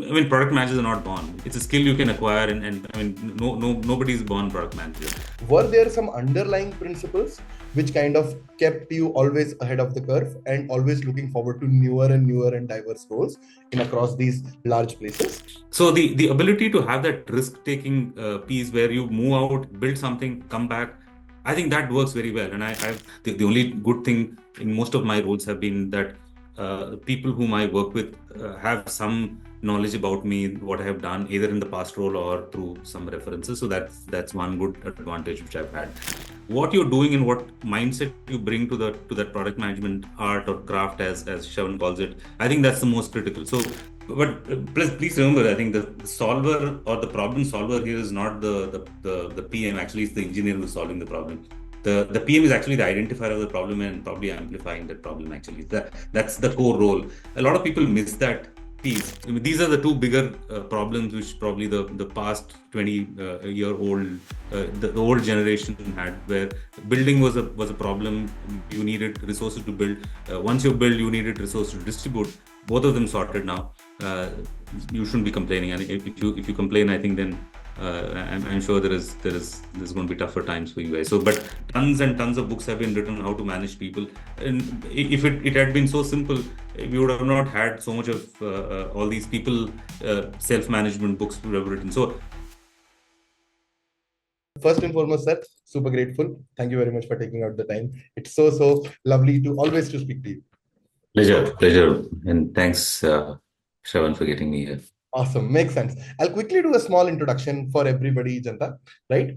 I mean, product managers are not born. It's a skill you can acquire, and I mean, nobody's born product manager. Were there some underlying principles which kind of kept you always ahead of the curve and always looking forward to newer and diverse roles in across these large places? So the ability to have that risk taking piece where you move out, build something, come back, I think that works very well. And the only good thing in most of my roles have been that people whom I work with have some knowledge about me, what I have done, either in the past role or through some references. So that's one good advantage which I've had. What you're doing and what mindset you bring to that product management art or craft, as Shavan calls it, I think that's the most critical. So, but please remember, I think the solver or the problem solver here is not the PM. Actually, it's the engineer who's solving the problem. The PM is actually the identifier of the problem and probably amplifying that problem. Actually, that's the core role. A lot of people miss that piece. I mean, these are the two bigger problems which probably the past 20-year old the old generation had, where building was a problem. You needed resources to build. Once you build, you needed resources to distribute. Both of them sorted now. You shouldn't be complaining. And if you complain, I think then I'm sure there's going to be tougher times for you guys. So, but tons and tons of books have been written on how to manage people. And if it had been so simple, we would have not had so much of all these people self-management books we have written. So, first and foremost, sir, super grateful. Thank you very much for taking out the time. It's so lovely to always to speak to you. Pleasure, and thanks, Shravan, for getting me here. Awesome, makes sense. I'll quickly do a small introduction for everybody, Janta, right?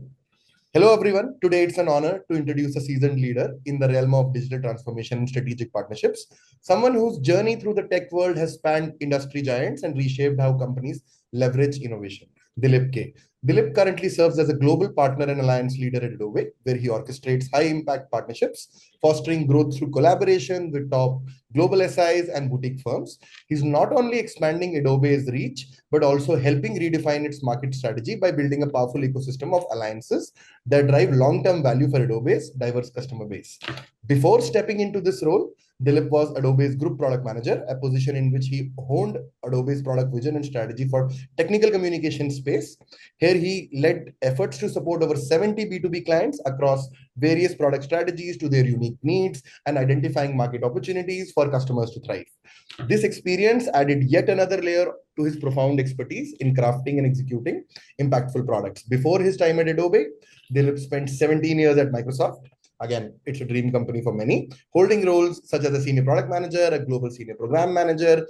Hello, everyone. Today, it's an honor to introduce a seasoned leader in the realm of digital transformation and strategic partnerships, someone whose journey through the tech world has spanned industry giants and reshaped how companies leverage innovation. Dilip K. Dilip currently serves as a global partner and alliance leader at Adobe, where he orchestrates high-impact partnerships, fostering growth through collaboration with top global SIs and boutique firms. He's not only expanding Adobe's reach, but also helping redefine its market strategy by building a powerful ecosystem of alliances that drive long-term value for Adobe's diverse customer base. Before stepping into this role, Dilip was Adobe's group product manager, a position in which he honed Adobe's product vision and strategy for technical communication space. Here he led efforts to support over 70 B2B clients across various product strategies to their unique needs and identifying market opportunities for customers to thrive. This experience added yet another layer to his profound expertise in crafting and executing impactful products. Before his time at Adobe, Dilip spent 17 years at Microsoft. Again, it's a dream company for many, holding roles such as a senior product manager, a global senior program manager.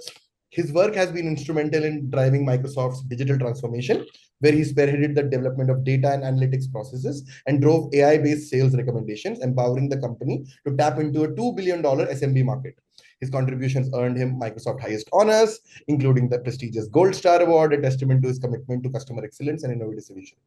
His work has been instrumental in driving Microsoft's digital transformation, where he spearheaded the development of data and analytics processes and drove AI-based sales recommendations, empowering the company to tap into a $2 billion SMB market. His contributions earned him Microsoft highest honors, including the prestigious Gold Star Award, a testament to his commitment to customer excellence and innovative solutions.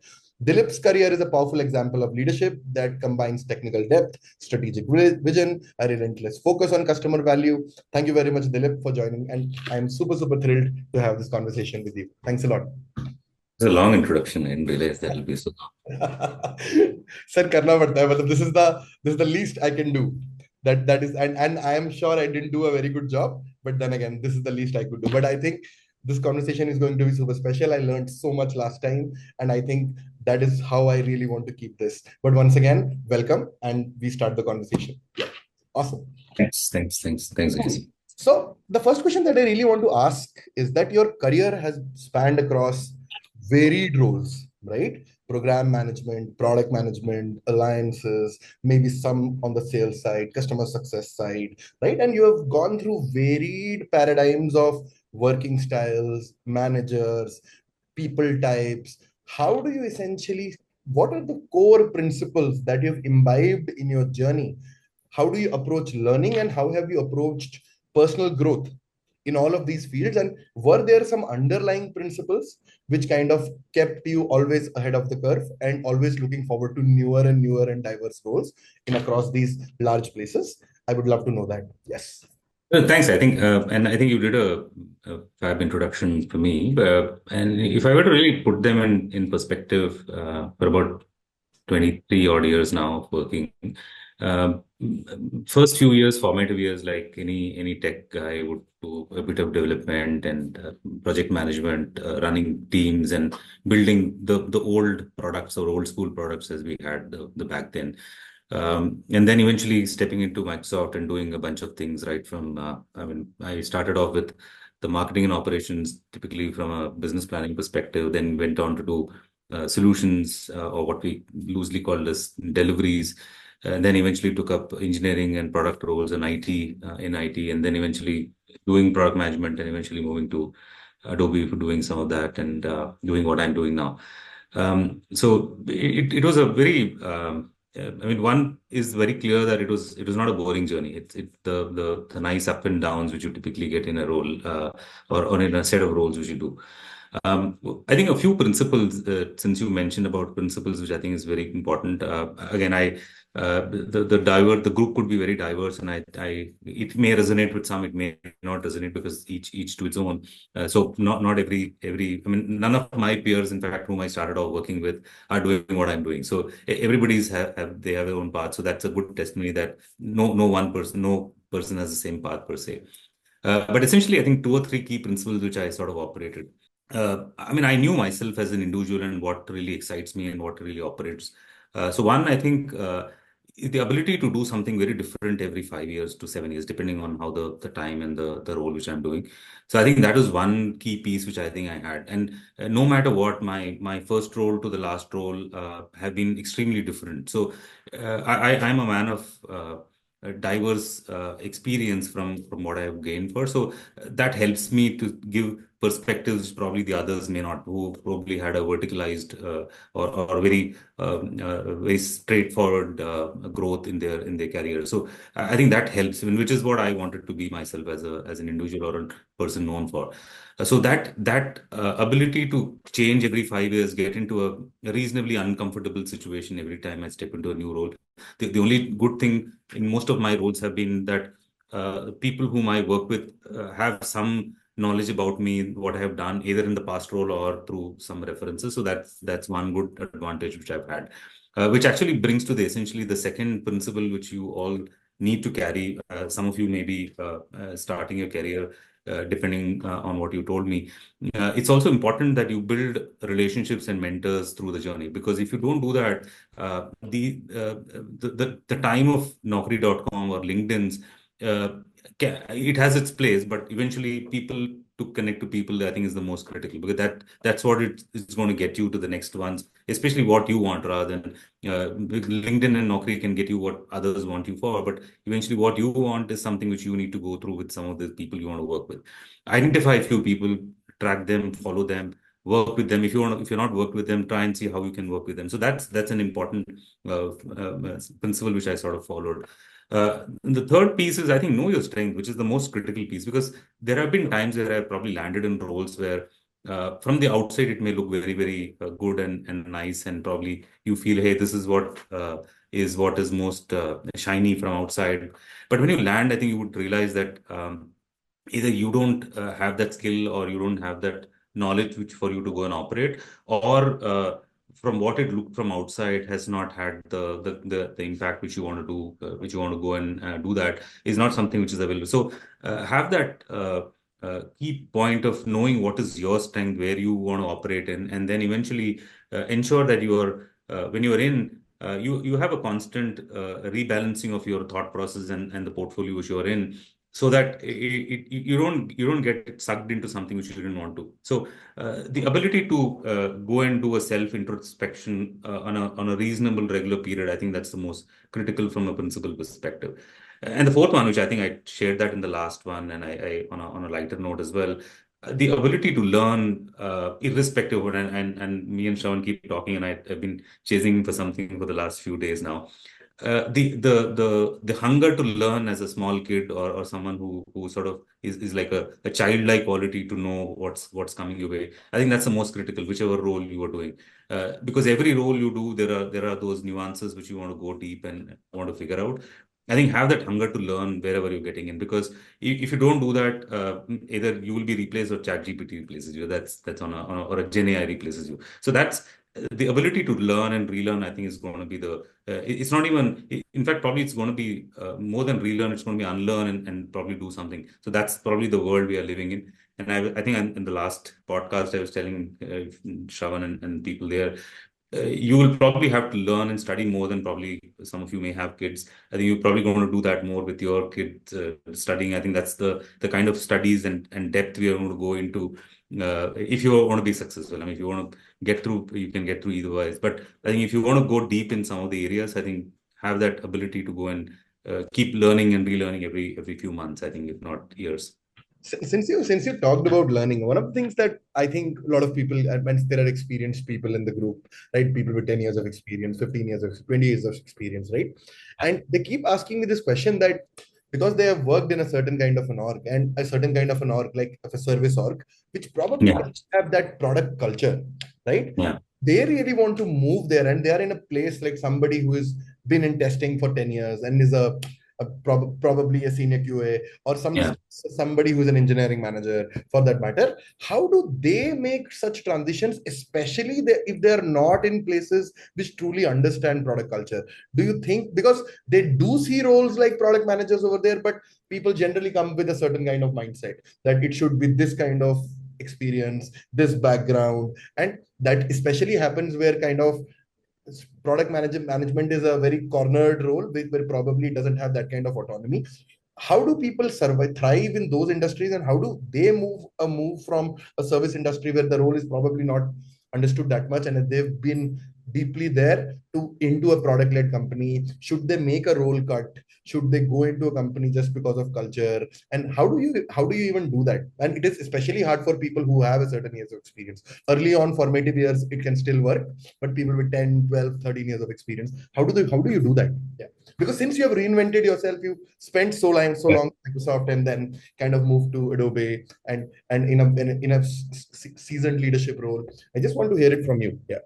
Dilip's career is a powerful example of leadership that combines technical depth, strategic vision, a relentless focus on customer value. Thank you very much, Dilip, for joining. And I'm super thrilled to have this conversation with you. Thanks a lot. It's a long introduction. I didn't realize that will be so long. Sir, karna padta hai. This is the least I can do. That is, and I am sure I didn't do a very good job, but then again, this is the least I could do. But I think this conversation is going to be super special. I learned so much last time, and I think that is how I really want to keep this. But once again, welcome, and we start the conversation. Awesome. Thanks. So the first question that I really want to ask is that your career has spanned across varied roles, right? Program management, product management, alliances, maybe some on the sales side, customer success side, right? And you have gone through varied paradigms of working styles, managers, people types. How do you essentially, what are the core principles that you've imbibed in your journey? How do you approach learning, and how have you approached personal growth in all of these fields? And were there some underlying principles which kind of kept you always ahead of the curve and always looking forward to newer and diverse roles in across these large places? I would love to know that. Yes. Thanks. I think, and I think you did a fab introduction for me. And if I were to really put them in perspective, for about 23 odd years now of working, First few years, formative years, like any tech guy would do a bit of development and project management, running teams and building the old products or old school products as we had the back then. And then eventually stepping into Microsoft and doing a bunch of things right from, I mean, I started off with the marketing and operations, typically from a business planning perspective, then went on to do solutions or what we loosely call as deliveries, and then eventually took up engineering and product roles in IT, and then eventually doing product management and eventually moving to Adobe for doing some of that and doing what I'm doing now. So it was a very I mean, one is very clear that it was not a boring journey. The nice up and downs which you typically get in a role or in a set of roles which you do. I think a few principles, since you mentioned about principles, which I think is very important. Again, the group could be very diverse, and it may resonate with some, it may not resonate because each to its own. So not every. I mean, none of my peers, in fact, whom I started off working with, are doing what I'm doing. So everybody's they have their own path. So that's a good testimony that no person has the same path per se. But essentially, I think two or three key principles which I sort of operated. I mean, I knew myself as an individual and what really excites me and what really operates. So one, I think the ability to do something very different every 5 years to 7 years, depending on how the time and the role which I'm doing. So I think that is one key piece which I think I had. And no matter what, my first role to the last role have been extremely different. So I'm a man of a diverse experience from what I have gained for. So that helps me to give perspectives probably the others may not, who probably had a verticalized or very straightforward growth in their career. So I think that helps, which is what I wanted to be myself as an individual or a person known for. So that ability to change every 5 years, get into a reasonably uncomfortable situation every time I step into a new role. The only good thing in most of my roles have been that people whom I work with have some knowledge about me, what I have done, either in the past role or through some references. So that's one good advantage which I've had, which actually brings to the essentially the second principle which you all need to carry. Some of you may be starting your career. Depending on what you told me, it's also important that you build relationships and mentors through the journey. Because if you don't do that, the time of Naukri.com or LinkedIn's, it has its place, but eventually people to connect to people, I think, is the most critical, because that's what it's going to get you to the next ones, especially what you want, rather than LinkedIn and Naukri can get you what others want you for, but eventually what you want is something which you need to go through with some of the people you want to work with. Identify a few people, track them, follow them, work with them. If you're not worked with them, try and see how you can work with them. So that's an important principle which I sort of followed. The third piece is, I think, know your strength, which is the most critical piece, because there have been times where I've probably landed in roles where from the outside it may look very good and nice, and probably you feel, hey, this is what is most shiny from outside. But when you land, I think you would realize that either you don't have that skill, or you don't have that knowledge which for you to go and operate, or from what it looked from outside has not had the impact which you want to do, which you want to go and do, that is not something which is available. So have that key point of knowing what is your strength, where you want to operate in, and then eventually ensure that you are when you are in you have a constant rebalancing of your thought process and the portfolio which you are in, so that you don't get sucked into something which you didn't want to. So the ability to go and do a self introspection on a reasonable regular period, I think that's the most critical from a principal perspective. And the fourth one, which I think I shared that in the last one, and I on a lighter note as well, the ability to learn irrespective of, and me and Shravan keep talking, and I've been chasing for something for the last few days now. The hunger to learn as a small kid, or someone who sort of is like a childlike quality to know what's coming your way. I think that's the most critical, whichever role you are doing, because every role you do, there are those nuances which you want to go deep and want to figure out. I think have that hunger to learn wherever you're getting in, because if you don't do that, either you will be replaced or ChatGPT replaces you. That's or a Gen AI replaces you. So that's the ability to learn and relearn. I think is going to be it's not even. In fact, probably it's going to be more than relearn. It's going to be unlearn and probably do something. So that's probably the world we are living in. And I think in the last podcast I was telling Shravan and people there, you will probably have to learn and study more than probably some of you may have kids. I think you're probably going to do that more with your kids studying. I think that's the kind of studies and depth we are going to go into if you want to be successful. I mean, if you want to get through, you can get through either ways. But I think if you want to go deep in some of the areas, I think have that ability to go and keep learning and relearning every few months. I think if not years. Since you talked about learning, one of the things that I think a lot of people, and when there are experienced people in the group, right? People with 10 years of experience, 15 years of 20 years of experience, right? And they keep asking me this question that because they have worked in a certain kind of an org and a certain kind of an org, like of a service org, which probably Yeah, doesn't have that product culture, right? yeah, They really want to move there, and they are in a place like somebody who has been in testing for 10 years and is probably a senior QA, or yeah. somebody who's an engineering manager for that matter. How do they make such transitions, especially if they're not in places which truly understand product culture? Do you think, because they do see roles like product managers over there, but people generally come with a certain kind of mindset that it should be this kind of experience, this background, and that especially happens where kind of product management is a very cornered role where probably doesn't have that kind of autonomy. How do people survive, thrive in those industries, and how do they move from a service industry where the role is probably not understood that much, and they've been deeply there to into a product led company? Should they make a role cut? Should they go into a company just because of culture? And how do you even do that? And it is especially hard for people who have a certain years of experience. Early on formative years it can still work, but people with 10, 12, 13 years of experience, how do you do that? Yeah, because since you have reinvented yourself, you spent so long at Microsoft and then kind of moved to Adobe, and in a seasoned leadership role. I just want to hear it from you. Yeah.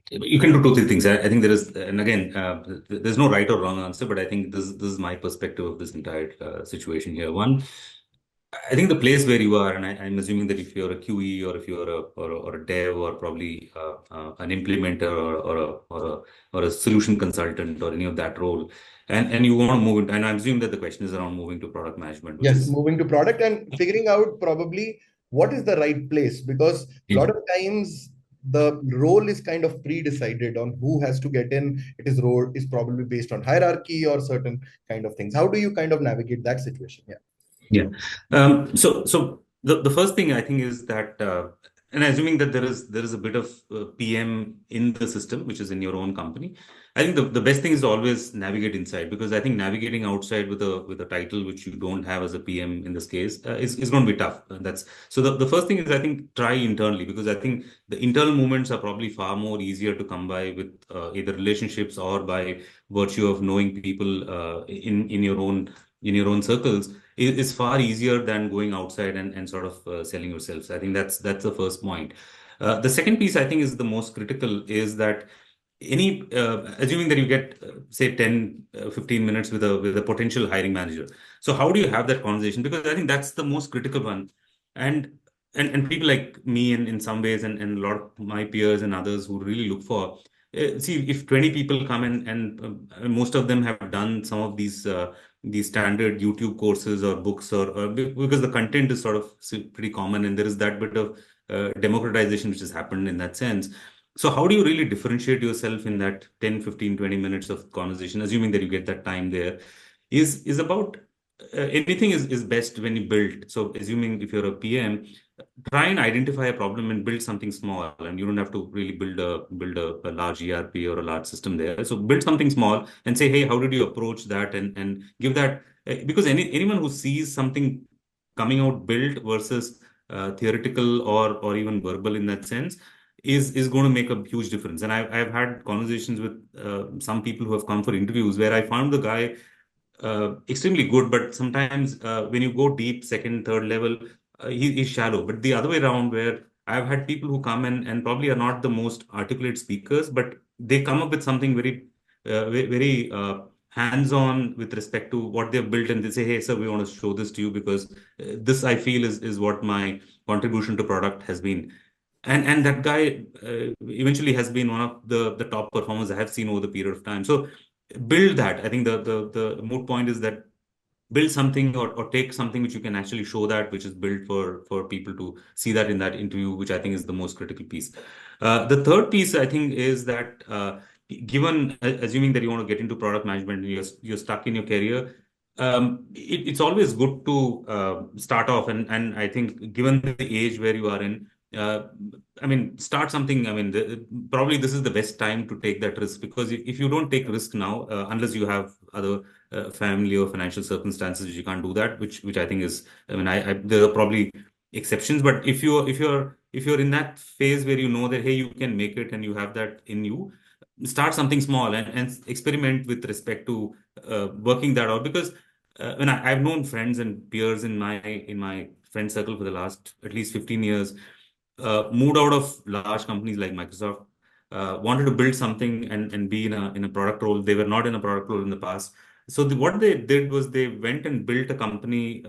You can do two, three things. I think there is, and again, there's no right or wrong answer, but I think this is my perspective of this entire situation here. One, I think the place where you are, and I'm assuming that if you're a QE or if you're or a dev or probably an implementer or a solution consultant or any of that role, and you want to move it, and I'm assuming that the question is around moving to product management, which Yes, is moving to product and figuring out probably what is the right place, because a lot of times the role is kind of pre-decided on who has to get in. It is role is probably based on hierarchy or certain kind of things. How do you kind of navigate that situation? Yeah. yeah. So the first thing I think is that, and assuming that there is a bit of PM in the system, which is in your own company, I think the best thing is to always navigate inside, because I think navigating outside with a title which you don't have as a PM in this case is going to be tough. That's so the first thing is I think try internally, because I think the internal movements are probably far more easier to come by with either relationships or by virtue of knowing people in your own circles is far easier than going outside and sort of selling yourself. So I think that's the first point. The second piece I think is the most critical is that assuming that you get say 10 15 minutes with a potential hiring manager, so how do you have that conversation? Because I think that's the most critical one. And and, and people like me in some ways, and a lot of my peers and others who really look for see if 20 people come in, and most of them have done some of these standard YouTube courses or books, because the content is sort of pretty common, and there is that bit of democratization which has happened in that sense. So how do you really differentiate yourself in that 10, 15, 20 minutes of conversation, assuming that you get that time there, is about anything is best when you build. So assuming if you're a PM, try and identify a problem and build something small, and you don't have to really build a large ERP or a large system there. So build something small and say, hey, how did you approach that, and give that because anyone who sees something coming out built versus theoretical or even verbal in that sense is going to make a huge difference. And I've had conversations with some people who have come for interviews where I found the guy extremely good, but sometimes when you go deep, second, third level, he's shallow. But the other way around, where I've had people who come in and probably are not the most articulate speakers, but they come up with something very hands-on with respect to what they've built, and they say, "Hey, sir, we want to show this to you because this I feel is what my contribution to product has been." And that guy eventually has been one of the top performers I have seen over the period of time. So build that. I think the moot point is that build something or take something which you can actually show that which is built for people to see that in that interview, which I think is the most critical piece. The third piece I think is that given assuming that you want to get into product management and you're stuck in your career, it's always good to start off, and I think given the age where you are in, uh, I mean, start something. I mean, probably this is the best time to take that risk, because if you don't take risk now, unless you have other family or financial circumstances, you can't do that, which I think is, I mean, I there are probably exceptions, but if you're in that phase where you know that, hey, you can make it and you have that in you, start something small and experiment with respect to working that out. Because when I've known friends and peers in my friend circle for the last at least 15 years, moved out of large companies like Microsoft, wanted to build something and be in a product role. They were not in a product role in the past. So what they did was they went and built a company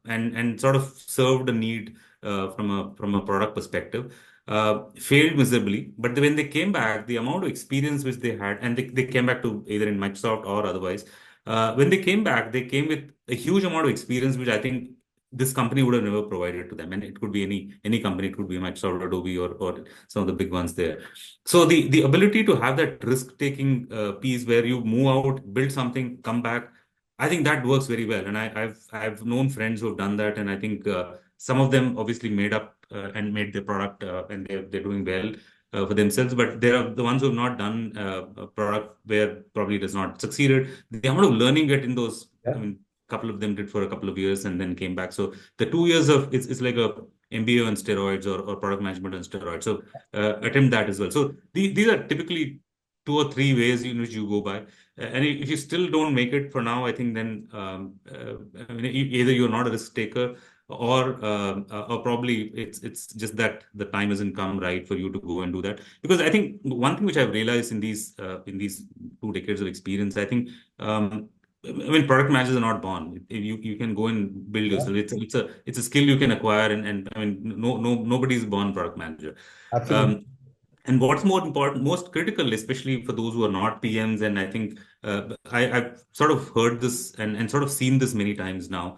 and sort of served a need from a product perspective. Failed miserably, but when they came back, the amount of experience which they had, and they came back to either in Microsoft or otherwise. When they came back, they came with a huge amount of experience, which I think this company would have never provided to them. And it could be any company, it could be Microsoft, Adobe, or some of the big ones there. So the ability to have that risk taking piece where you move out, build something, come back, I think that works very well. And I've known friends who have done that, and I think some of them obviously made up and made their product, and they're doing well for themselves. But there are the ones who have not done a product where probably it has not succeeded. The amount of learning get in those, I Yeah, mean, couple of them did for a couple of years and then came back. So the 2 years of it's like a MBA on steroids, or product management on steroids. So attempt that as well. So these are typically 2 or 3 ways in which you go by. And if you still don't make it for now, I think then I mean, either you're not a risk taker, or probably it's just that the time hasn't come right for you to go and do that. Because I think one thing which I've realized in these 2 decades of experience, I think I mean, product managers are not born. You can go and build yeah, yourself. It's a skill you can acquire, and I mean, nobody's born product manager. absolutely. Um, and what's more important, most critical, especially for those who are not PMs, and I think I've sort of heard this and sort of seen this many times now.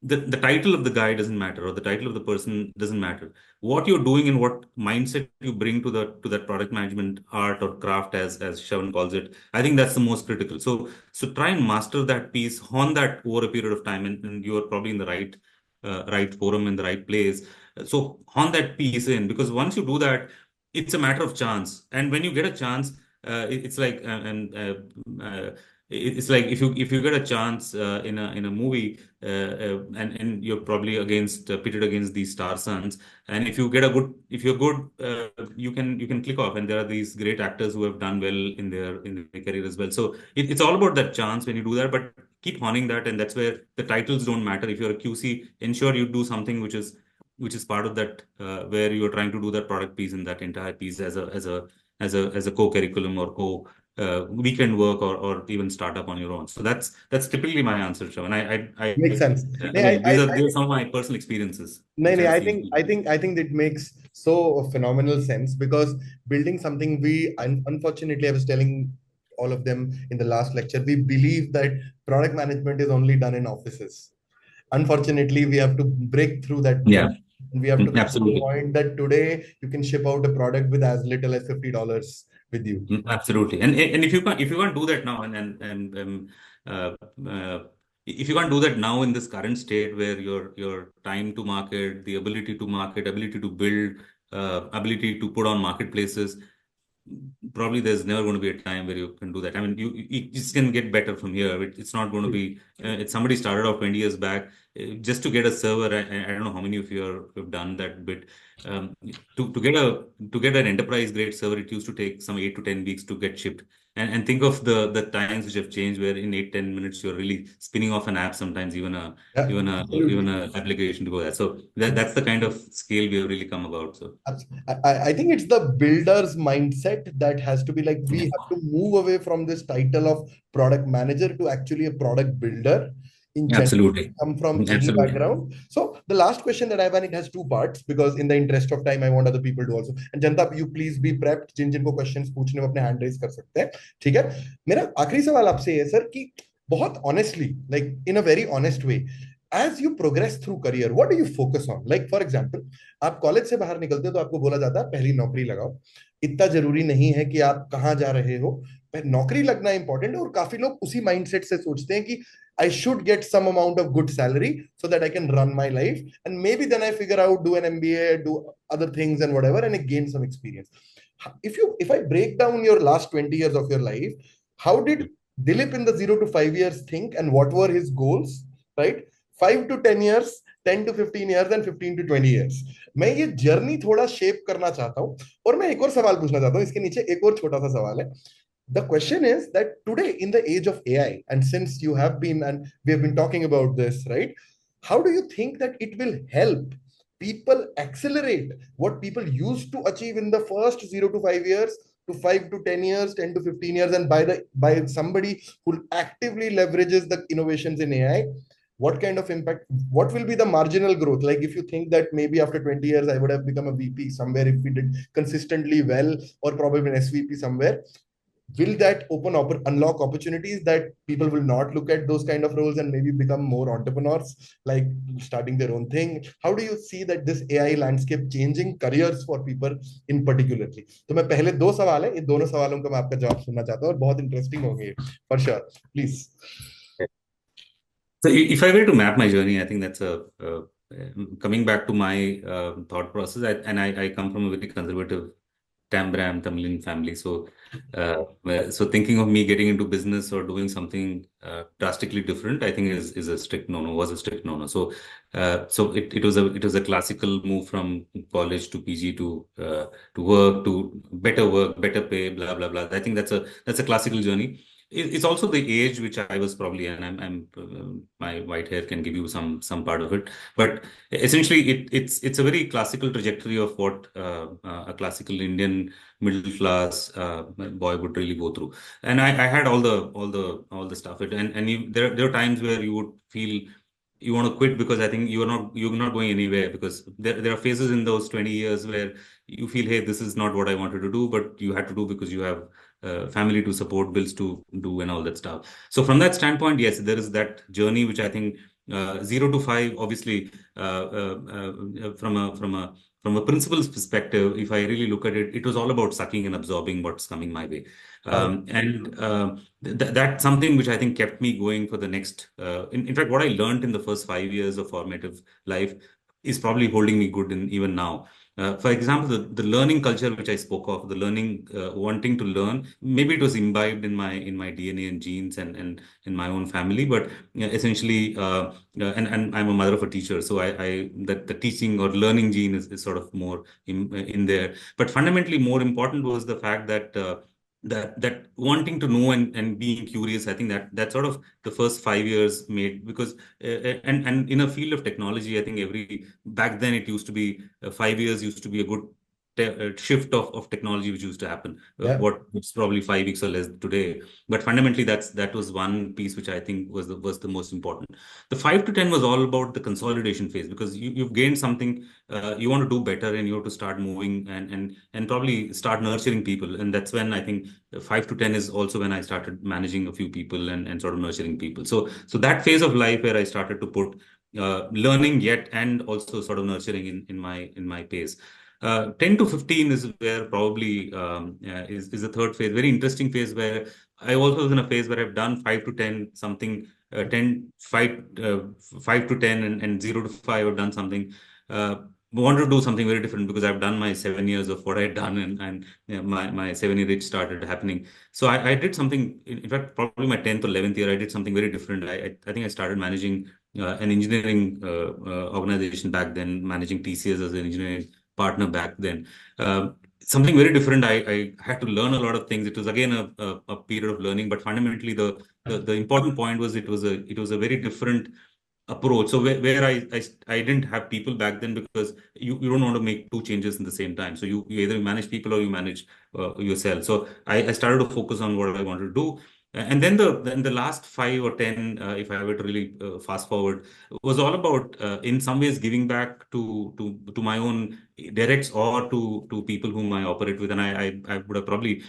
The title of the guy doesn't matter, or the title of the person doesn't matter. What you're doing and what mindset you bring to that product management art or craft, as Shavan calls it, I think that's the most critical. So try and master that piece, hone that over a period of time, and you are probably in the right forum in the right place. So hone that piece in, because once you do that, it's a matter of chance. And when you get a chance, it's like it's like if you get a chance in a movie, and you're probably pitted against these star sons, and if you're good, you can click off, and there are these great actors who have done well in their career as well. So it's all about that chance when you do that, but keep honing that, and that's where the titles don't matter. If you're a QC, ensure you do something which is part of that, where you're trying to do that product piece and that entire piece as a co-curriculum or weekend work, or even startup on your own. So that's typically my answer, Shravan. Makes sense. I No, mean, I these are think some of my personal experiences no, which no, I've I seen. think that makes so phenomenal sense because building something unfortunately I was telling all of them in the last lecture, we believe that product management is only done in offices. Unfortunately, we have to break through that Yeah, mold. And we have to come to the absolutely. point that today you can ship out a product with as little as $50 with you. Absolutely. And if you can't do that now, and uh, uh, if you can't do that now in this current state where your time to market, the ability to market, ability to build, ability to put on marketplaces, probably there's never going to be a time where you can do that. I mean, you just can get better from here. It's not going to be. It's somebody started off 20 years back, just to get a server. I don't know how many of you have done that bit. To get an enterprise grade server, it used to take some 8 to 10 weeks to get shipped. And think of the times which have changed, where in 8-10 minutes you're really spinning off an app, sometimes Yeah, even absolutely. a application to go there. So that's the kind of scale we have really come about. So I think it's the builder's mindset that has to be like, we yeah, have to move away from this title of product manager to actually a product builder in general, absolutely, come from any absolutely. background. So the last question that I have, and it has two parts, because in the interest of time, I want other people to also. And Janta, you please be prepped. जिन जिनको questions पूछने वो अपने hand raise कर सकते हैं. ठीक है. मेरा आखिरी सवाल आपसे ये है सर कि बहुत honestly, like in a very honest way, as you progress through career, what do you focus on? Like for example, आप कॉलेज से बाहर निकलते हो तो आपको बोला जाता है पहली नौकरी लगाओ. इतना जरूरी नहीं है कि आप कहाँ जा रहे हो, पर नौकरी लगना इंपॉर्टेंट है. और काफी लोग उसी माइंडसेट से सोचते हैं कि I should get some amount of good salary so that I can run my life, and maybe then I figure out, do an MBA, do other things and whatever, and I gain some experience. If I break down your last 20 years of your life, how did Dilip in the 0 to 5 years think, and what were his goals, right? 5 to 10 years, 10 to 15 years, and 15 to 20 years. मैं ये journey थोड़ा shape करना चाहता हूँ. और मैं एक और सवाल पूछना चाहता हूँ, इसके नीचे एक और छोटा सा सवाल है. The question is that today, in the age of AI, and since you have been, and we have been talking about this, right? How do you think that it will help people accelerate what people used to achieve in the first 0 to 5 years to 5 to 10 years, 10 to 15 years, and by somebody who actively leverages the innovations in AI? What kind of impact, what will be the marginal growth? Like if you think that maybe after 20 years I would have become a VP somewhere if we did consistently well, or probably an SVP somewhere, will that unlock opportunities that people will not look at those kind of roles and maybe become more entrepreneurs, like starting their own thing? How do you see that this AI landscape changing careers for people in particularly? तो मैं पहले दो सवाल है, इन दोनों सवालों का मैं आपका जवाब सुनना चाहता हूँ, और बहुत इंटरेस्टिंग होंगे for sure. Please. So if I were to map my journey, I think that's coming back to my thought process. I come from a very conservative Tamilian family. So thinking of me getting into business or doing something drastically different, I think is a strict no-no, was a strict no-no. So it was a classical move from college to PG to work, to better work, better pay, blah blah blah. I think that's a classical journey. It's also the age which I was probably, and my white hair can give you some part of it, but essentially it's a very classical trajectory of what a classical Indian middle class boy would really go through. And I had all the stuff. There are times where you would feel you want to quit because I think you're not going anywhere, because there are phases in those 20 years where you feel, hey, this is not what I wanted to do, but you had to do because you have family to support, bills to do, and all that stuff. So from that standpoint, yes, there is that journey which I think 0 to 5, obviously, from a principal's perspective, if I really look at it, it was all about sucking and absorbing what's coming my way. Right. That's something which I think kept me going for the next. In fact, what I learned in the first 5 years of formative life is probably holding me good in even now. For example, the learning culture which I spoke of, the learning, wanting to learn, maybe it was imbibed in my DNA and genes and in my own family, but essentially, and I'm a mother of a teacher, so I that the teaching or learning gene is sort of more in there. But fundamentally, more important was the fact that. That wanting to know and being curious, I think that sort of the first 5 years made, because and in a field of technology, I think back then it used to be 5 years used to be a good shift of technology which used to happen. Yeah. It's probably 5 weeks or less today, but fundamentally that was one piece which I think was the most important. The 5 to 10 was all about the consolidation phase, because you've gained something, you want to do better, and you have to start moving and probably start nurturing people, and that's when I think 5 to 10 is also when I started managing a few people and sort of nurturing people. So that phase of life where I started to put learning yet and also sort of nurturing in my pace. 10 to 15 is where probably is the third phase, very interesting phase, where I also was in a phase where I've done 5 to 10 something, 5 to 10 and 0 to 5 I've done something. Want to do something very different because I've done my 7 years of what I'd done, and my 7 year itch started happening. So I did something, in fact, probably my 10th or 11th year, I did something very different. I think I started managing an engineering organization back then, managing TCS as an engineering partner back then. something very different. I had to learn a lot of things. It was again a period of learning, but fundamentally the important point was it was a very different approach. So where I didn't have people back then, because you don't want to make two changes in the same time. So you either manage people or you manage yourself. So I started to focus on what I wanted to do. And then the last 5 or 10, if I were to really fast forward, was all about in some ways giving back to my own directs or to people whom I operate with. And I would have probably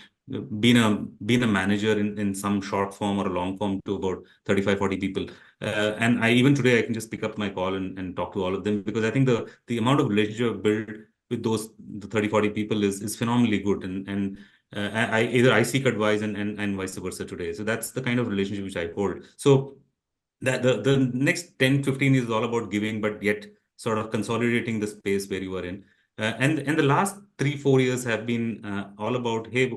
been a manager in some short form or a long form to about 35, 40 people. And even today, I can just pick up my call and talk to all of them, because I think the amount of relationship built with the 30, 40 people is phenomenally good. Either I seek advice and vice versa today. So that's the kind of relationship which I hold. So that the next 10, 15 is all about giving, but yet sort of consolidating the space where you are in. And the last 3, 4 years have been all about, hey,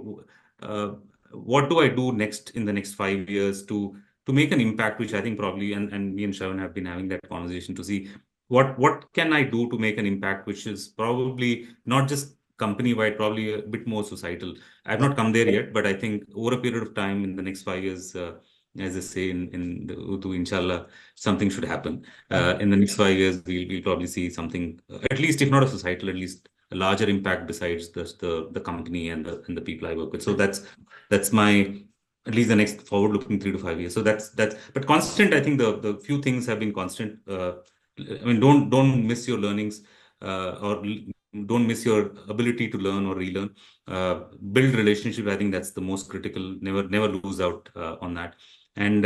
uh, what do I do next in the next 5 years to make an impact, which I think probably, and me and Shravan have been having that conversation to see what can I do to make an impact, which is probably not just company wide, probably a bit more societal. I've not come there yet, but I think over a period of time in the next 5 years, as I say in the Urdu, inshallah, something should happen. In the next 5 years, we'll probably see something, at least if not a societal, at least a larger impact besides the company and the people I work with. So that's my at least the next forward-looking 3 to 5 years. So that's but constant. I think the few things have been constant. I mean, don't miss your learnings, don't miss your ability to learn or relearn. Build relationship. I think that's the most critical. Never lose out on that. And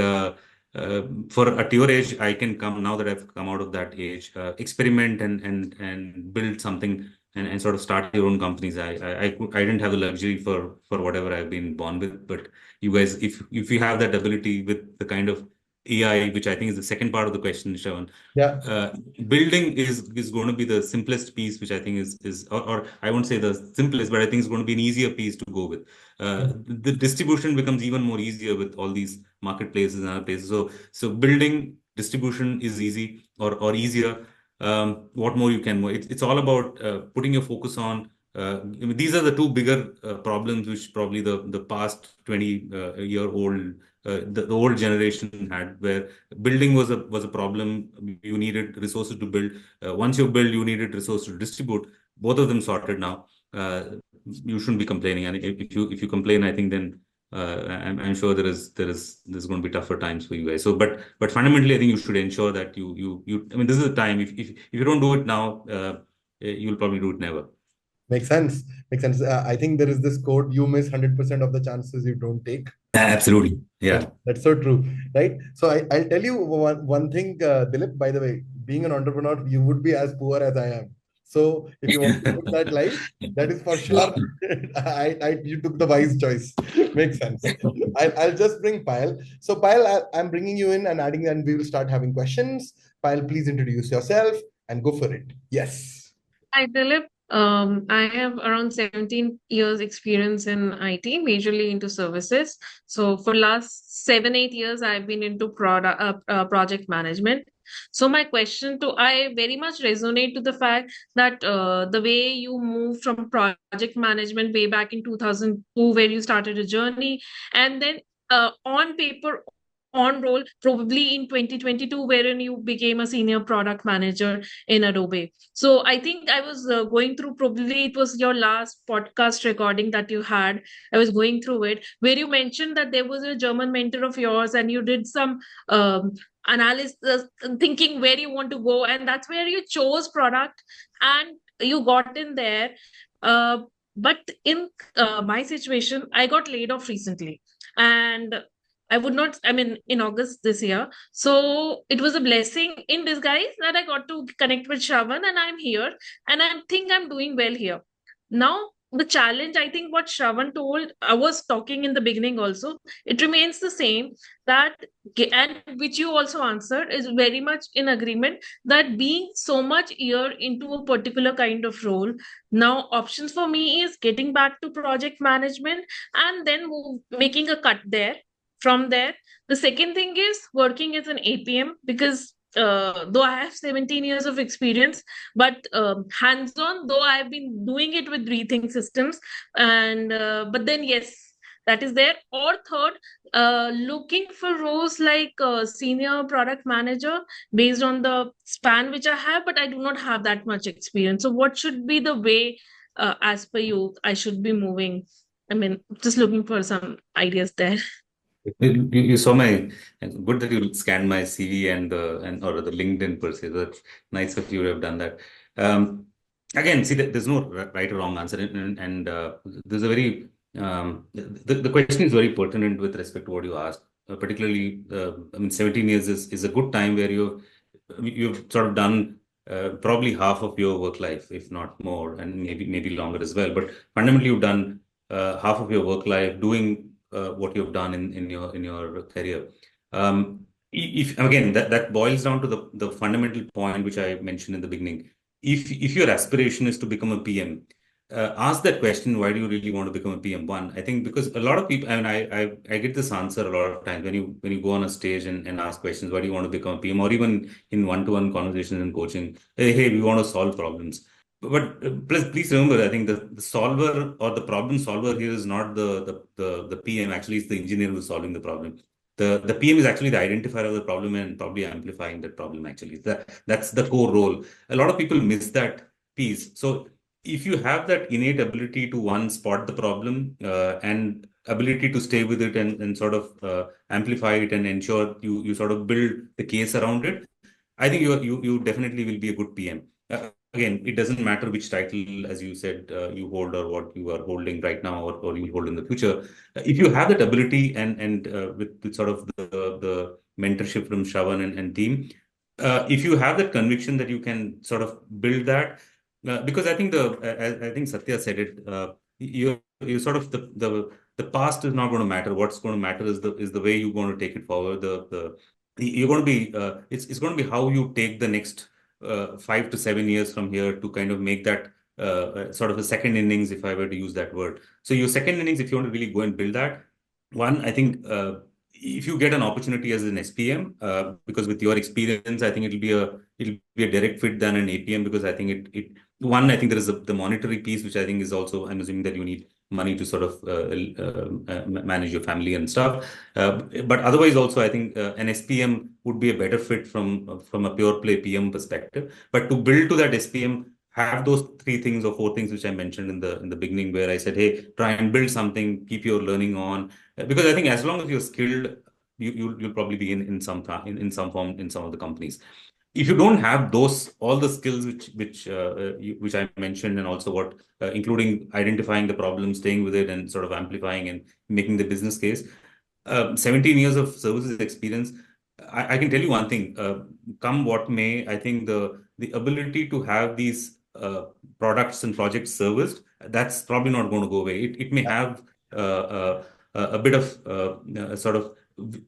for at your age, I can come now that I've come out of that age, experiment and build something and sort of start your own companies. I didn't have the luxury for whatever I've been born with, but you guys, if you have that ability with the kind of AI, which I think is the second part of the question, Shravan, Yeah. uh, building is going to be the simplest piece, which I think is or I won't say the simplest, but I think it's going to be an easier piece to go with. The distribution becomes even more easier with all these marketplaces and other places. So building distribution is easy or easier. What more you can more? It's all about putting your focus on. I mean, these are the two bigger problems which probably the past 20 year old the old generation had, where building was a problem. You needed resources to build. Once you build, you needed resources to distribute. Both of them sorted now. You shouldn't be complaining. And if you complain, I think then I'm sure there's going to be tougher times for you guys. So, but fundamentally, I think you should ensure that you. I mean, this is the time. If you don't do it now, you'll probably do it never. Makes sense. Makes sense. I think there is this quote: "You miss 100% of the chances you don't take." Absolutely. That, Yeah. that's so true, right? So I'll tell you one thing, Dilip, by the way, being an entrepreneur, you would be as poor as I am. So if you want to live that life, that is for sure. You took the wise choice. Makes sense. I'll just bring Payal. So Payal, I'm bringing you in and adding, and we will start having questions. Payal, please introduce yourself and go for it. Yes. Hi, Dilip. I have around 17 years experience in IT, majorly into services. So for last 7, 8 years, I've been into project management. So my question to I very much resonate to the fact that the way you moved from project management way back in 2002, where you started a journey, and then on paper, on role, probably in 2022, wherein you became a senior product manager in Adobe. So I think I was going through, probably it was your last podcast recording that you had. I was going through it where you mentioned that there was a German mentor of yours and you did some analysis, thinking where you want to go. And that's where you chose product and you got in there. Uh, but in my situation, I got laid off recently. And I would not, I mean, in August this year. So it was a blessing in disguise that I got to connect with Shravan and I'm here and I think I'm doing well here. Now, the challenge, I think what Shravan told, I was talking in the beginning also, it remains the same that, and which you also answered, is very much in agreement that being so much year into a particular kind of role, now options for me is getting back to project management and then making a cut there. From there, the second thing is working as an APM because though I have 17 years of experience, but hands-on, though I've been doing it with Rethink Systems, and but then yes, that is there. Or third, looking for roles like senior product manager based on the span which I have, but I do not have that much experience. So, what should be the way, as per you, I should be moving? I mean, just looking for some ideas there. You saw my good that you scanned my CV and or the LinkedIn per se. That's nice of you to have done that. Um, Again, see, there's no right or wrong answer, and there's a very the question is very pertinent with respect to what you asked. Particularly, I mean, 17 years is a good time where you've sort of done probably half of your work life, if not more, and maybe longer as well. But fundamentally, you've done half of your work life doing what you've done in your career. If again that boils down to the fundamental point which I mentioned in the beginning. If your aspiration is to become a PM, ask that question, why do you really want to become a PM? One, I think because a lot of people, I mean, I get this answer a lot of times when you go on a stage and ask questions, why do you want to become a PM? Or even in one-to-one conversations and coaching, hey, we want to solve problems. But please remember, I think the solver or the problem solver here is not the PM. Actually, it's the engineer who's solving the problem. The PM is actually the identifier of the problem and probably amplifying that problem. Actually, that's the core role. A lot of people miss that piece. So if you have that innate ability to one spot the problem and ability to stay with it and sort of amplify it and ensure you sort of build the case around it, I think you definitely will be a good PM. Again, it doesn't matter which title, as you said, you hold or what you are holding right now or you will hold in the future. If you have that ability and with sort of the mentorship from Shravan and team, if you have that conviction that you can sort of build that, because I think I think Satya said it. You sort of the past is not going to matter. What's going to matter is the way you're going to take it forward. The you're going to be it's going to be how you take the next 5 to 7 years from here to kind of make that sort of a second innings, if I were to use that word. So your second innings, if you want to really go and build that, one, I think if you get an opportunity as an SPM, because with your experience, I think it'll be a direct fit than an APM because I think it one, I think there is the monetary piece, which I think is also, I'm assuming that you need money to sort of manage your family and stuff. But otherwise, also, I think an SPM would be a better fit from a pure play PM perspective. But to build to that SPM, have those three things or four things which I mentioned in the beginning, where I said, hey, try and build something, keep your learning on, because I think as long as you're skilled, you'll probably be in some form in some of the companies. If you don't have those all the skills which I mentioned, and also what including identifying the problem, staying with it, and sort of amplifying and making the business case, 17 years of services experience, I can tell you one thing. Come what may, I think the ability to have these products and projects serviced, that's probably not going to go away. It may have a bit of sort of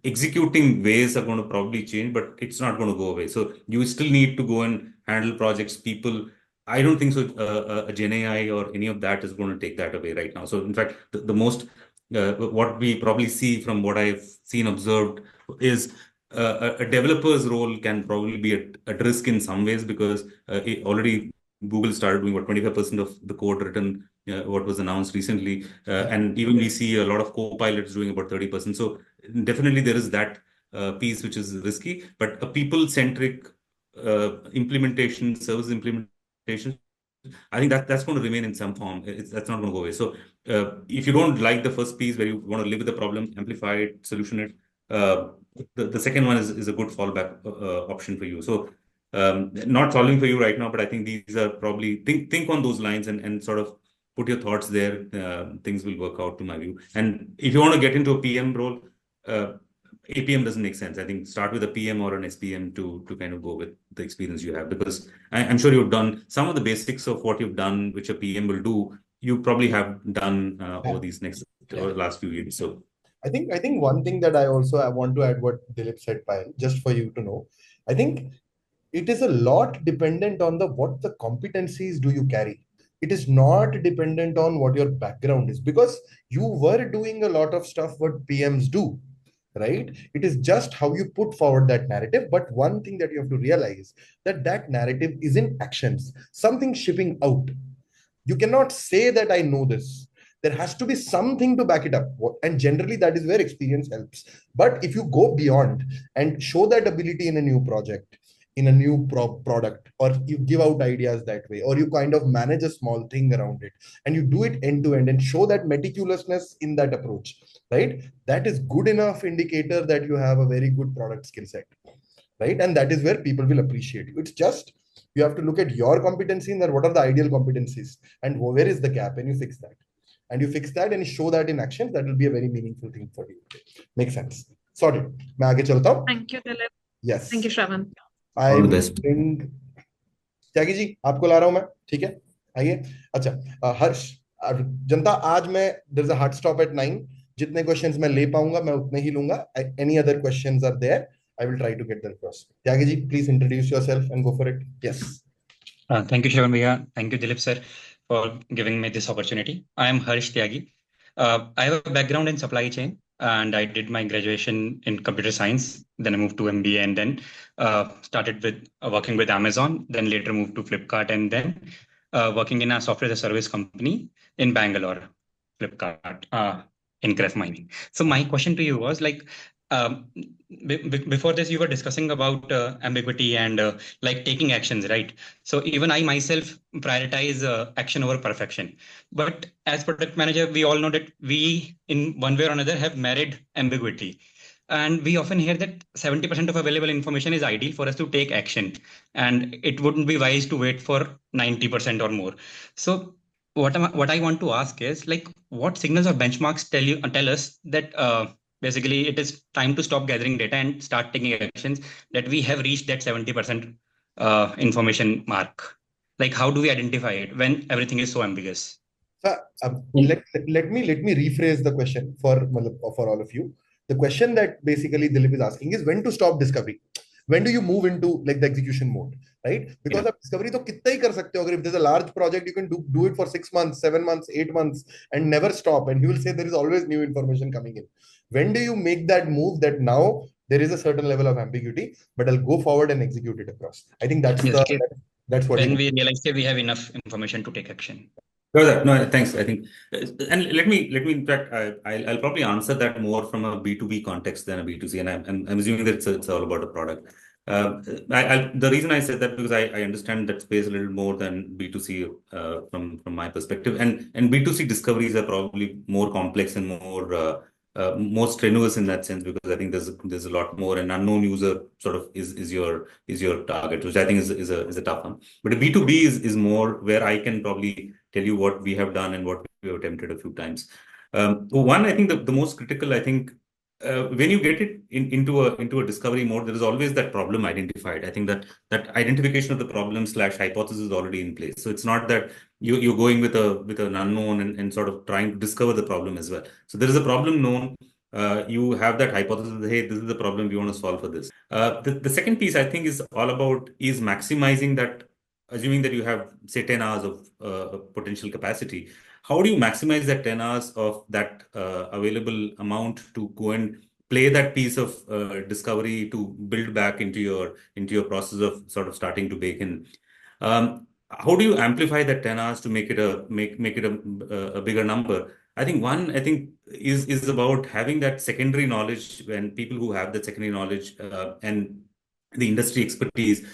executing ways are going to probably change, but it's not going to go away. So you still need to go and handle projects, people. I don't think so. A Gen AI or any of that is going to take that away right now. So in fact, the most what we probably see from what I've seen observed is a developer's role can probably be at risk in some ways because already Google started doing what 25% of the code written, what was announced recently, and even we see a lot of co-pilots doing about 30%. So definitely there is that piece which is risky, but a people-centric implementation, service implementation, I think that's going to remain in some form. That's not going to go away. So if you don't like the first piece where you want to live with the problem, amplify it, solution it, the second one is a good fallback option for you. So not solving for you right now, but I think these are probably think on those lines and sort of put your thoughts there. Things will work out to my view. And if you want to get into a PM role, APM doesn't make sense. I think start with a PM or an SPM to kind of go with the experience you have, because I'm sure you've done some of the basics of what you've done, which a PM will do. You probably have done over these over the last few years. So I think one thing that I want to add what Dilip said, Payal, just for you to know. I think it is a lot dependent on the what the competencies do you carry. It is not dependent on what your background is, because you were doing a lot of stuff what PMs do, right? It is just how you put forward that narrative. But one thing that you have to realize, that that narrative isn't actions, something shipping out. You cannot say that I know this. There has to be something to back it up. And generally, that is where experience helps. But if you go beyond and show that ability in a new project, in a new product, or you give out ideas that way, or you kind of manage a small thing around it, and you do it end to end and show that meticulousness in that approach, right? That is good enough indicator that you have a very good product skill set, right? And that is where people will appreciate you. It's just you have to look at your competency and then what are the ideal competencies and where is the gap, and you fix that. And you fix that and you show that in action. That will be a very meaningful thing for you. Make sense? Sorted. मैं आगे चलता हूँ. Thank you, Dilip. Yes. Thank you, Shravan. I All the will best. bring Tyagi ji, आपको ला रहा हूं मैं. ठीक है, आइए. अच्छा, हर्ष, जनता, आज मैं there is a hard stop at 9. जितने क्वेश्चंस मैं ले पाऊंगा मैं उतने ही लूंगा. Any other questions are there, I will try to get that across. Tyagi ji, please introduce yourself and go for it. Yes. Thank you, Shravan Bhaiya. Thank you, Dilip sir, for giving me this opportunity. I am Harsh Tyagi. I have a background in supply chain, and I did my graduation in computer science. Then I moved to MBA, and then started with working with Amazon. Then later moved to Flipkart, and then working in a software as a service company in Bangalore, Flipkart, in craft mining. So my question to you was like, before this, you were discussing about ambiguity and like taking actions, right? So even I myself prioritize action over perfection. But as product manager, we all know that we, in one way or another, have married ambiguity. And we often hear that 70% of available information is ideal for us to take action. And it wouldn't be wise to wait for 90% or more. So what I want to ask is like, what signals or benchmarks tell us that basically it is time to stop gathering data and start taking actions, that we have reached that 70% information mark? Like, how do we identify it when everything is so ambiguous? So, let me rephrase the question for all of you. The question that basically Dilip is asking is when to stop discovery. When do you move into like the execution mode, right? Because Yeah. आप discovery तो कितना ही कर सकते हो. अगर if there's a large project, you can do it for 6 months, 7 months, 8 months and never stop. And he will say there is always new information coming in. When do you make that move that now there is a certain level of ambiguity, but I'll go forward and execute it across? I think that's Yes, that's what when we realize that we have enough information to take action. No, thanks. I think, and let me in fact, I'll probably answer that more from a B2B context than a B2C, and I'm assuming that it's all about a product. The reason I said that because I understand that space a little more than B2C from my perspective, and B2C discoveries are probably more complex and more strenuous in that sense, because I think there's a lot more, and unknown user sort of is your target, which I think is a tough one. But a B2B is more where I can probably tell you what we have done and what we have attempted a few times. One, I think the most critical, I think, when you get it into a discovery mode, there is always that problem identified. I think that identification of the problem / hypothesis is already in place. So it's not that you're going with an unknown and sort of trying to discover the problem as well. So there is a problem known. You have that hypothesis, hey, this is the problem, we want to solve for this. The second piece I think is all about is maximizing that, assuming that you have say 10 hours of potential capacity. How do you maximize that 10 hours of that available amount to go and play that piece of discovery to build back into your process of sort of starting to bake in? How do you amplify that 10 hours to make it a bigger number? I think is about having that secondary knowledge, when people who have that secondary knowledge and the industry expertise,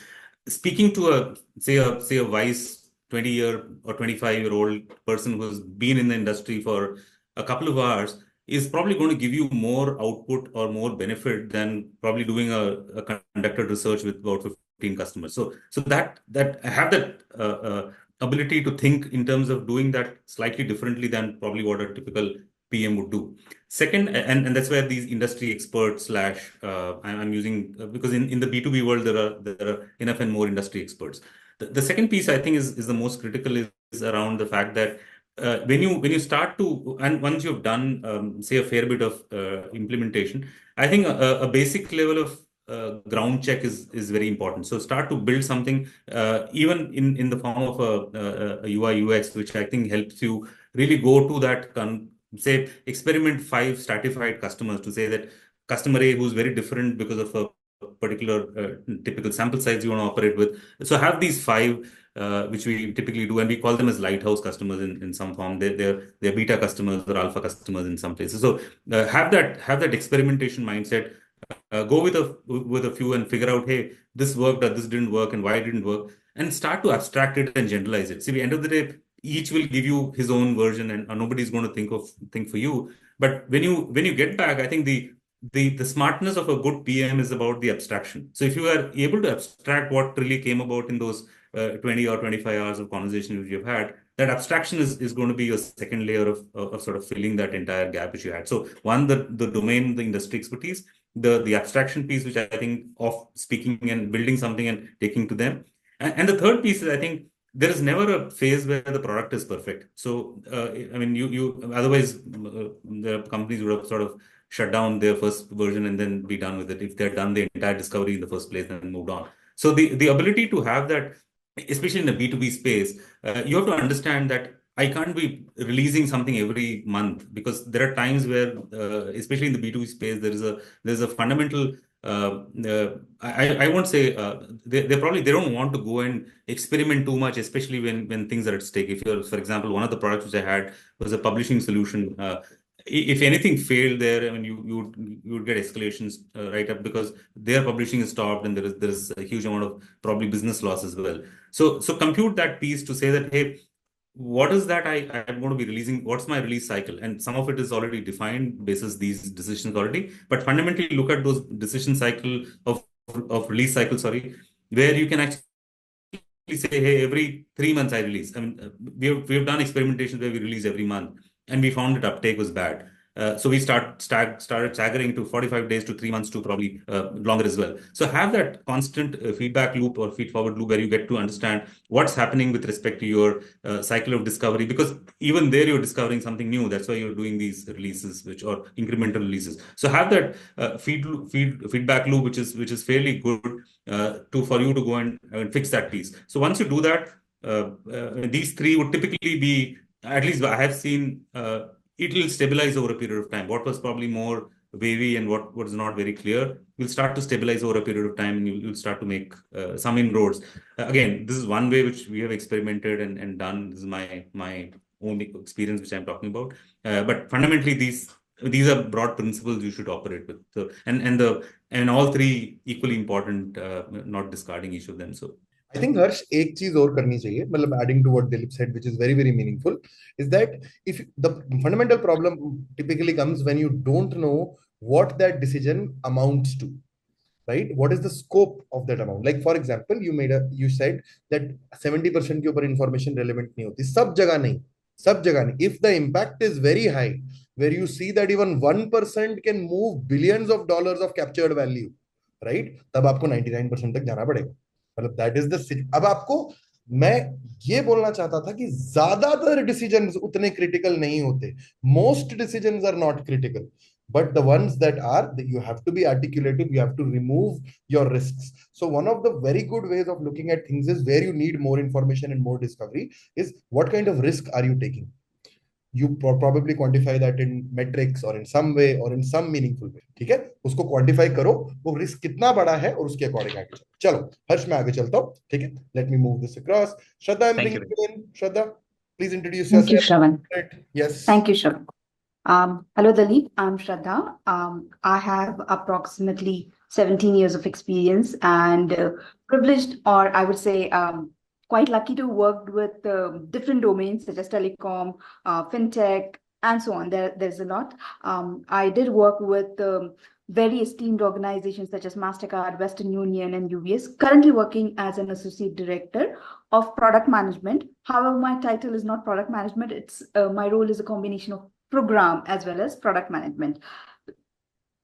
speaking to a wise 20-year or 25-year-old person who's been in the industry for a couple of hours is probably going to give you more output or more benefit than probably doing a conducted research with about 15 customers. So that have that ability to think in terms of doing that slightly differently than probably what a typical PM would do. Second, and that's where these industry experts / I'm using because in the B2B world there are enough and more industry experts. The second piece I think is the most critical is around the fact that when you start to, and once you've done say a fair bit of implementation, I think a basic level of ground check is very important. So start to build something even in the form of a UI UX, which I think helps you really go to that say experiment 5 stratified customers to say that customer A who's very different because of a particular typical sample size you want to operate with. So have these five, which we typically do, and we call them as lighthouse customers in some form. They're beta customers or alpha customers in some places. So have that experimentation mindset. Go with a few and figure out, hey, this worked or this didn't work, and why it didn't work, and start to abstract it and generalize it. See, at the end of the day, each will give you his own version, and nobody's going to think for you. But when you get back, I think the smartness of a good PM is about the abstraction. So if you are able to abstract what really came about in those 20 or 25 hours of conversation which you've had, that abstraction is going to be your second layer of sort of filling that entire gap which you had. So one, the domain, the industry expertise, the abstraction piece, which I think of speaking and building something and taking to them. And the third piece is, I think, there is never a phase where the product is perfect. So, I mean, you otherwise the companies would have sort of shut down their first version and then be done with it. If they're done the entire discovery in the first place and moved on. So the ability to have that, especially in the B2B space, you have to understand that I can't be releasing something every month, because there are times where, especially in the B2B space, there's a fundamental. I won't say they don't want to go and experiment too much, especially when things are at stake. If you're, for example, one of the products which I had was a publishing solution. If anything failed there, I mean, you would get escalations right up, because their publishing is stopped, and there is a huge amount of probably business loss as well. So compute that piece to say that, hey, what is that I'm going to be releasing? What's my release cycle? And some of it is already defined basis these decisions already. But fundamentally, look at those decision cycle of release cycle, sorry, where you can actually say, hey, every 3 months I release. I mean, we have done experimentations where we release every month, and we found that uptake was bad. So we started staggering to 45 days to 3 months to probably longer as well. So have that constant feedback loop or feed forward loop where you get to understand what's happening with respect to your cycle of discovery, because even there you're discovering something new. That's why you're doing these releases, or incremental releases. So have that feedback loop, which is fairly good for you to go and fix that piece. So once you do that, these three would typically be, at least I have seen, it will stabilize over a period of time. What was probably more wavy and what was not very clear will start to stabilize over a period of time, and you'll start to make some inroads. Again, this is one way which we have experimented and done. This is my own experience which I'm talking about. But fundamentally, these are broad principles you should operate with. So and all three equally important, not discarding each of them. So I think Harsh, एक चीज और करनी चाहिए, मतलब adding to what Dilip said, which is very very meaningful, is that if the fundamental problem typically comes when you don't know what that decision amounts to, right? What is the scope of that amount? Like for example, you said that 70% के ऊपर information relevant नहीं होती, सब जगह नहीं. If the impact is very high, where you see that even 1% can move billions of dollars of captured value, right? तब आपको 99% तक जाना पड़ेगा. मतलब that is the. अब आपको मैं ये बोलना चाहता था कि ज्यादातर डिसीजंस उतने क्रिटिकल नहीं होते. Most decisions are not critical. But the ones that are, you have to be articulative, you have to remove your risks. So one of the very good ways of looking at things is where you need more information and more discovery is what kind of risk are you taking? You probably quantify that in metrics or in some way or in some meaningful way. ठीक है, उसको quantify करो, वो risk कितना बड़ा है और उसके according आगे चलो. चलो हर्ष, मैं आगे चलता हूँ. ठीक है, let me move this across. Shraddha, I'm bringing you in. Shraddha, please introduce yourself. Thank you, Shravan. Yes. Thank you, Shravan. Hello, Dilip. I'm Shraddha. I have approximately 17 years of experience and privileged, or I would say quite lucky to work with different domains such as telecom, fintech, and so on. There's a lot. I did work with very esteemed organizations such as MasterCard, Western Union, and UBS, currently working as an associate director of product management. However, my title is not product management. It's my role is a combination of program as well as product management.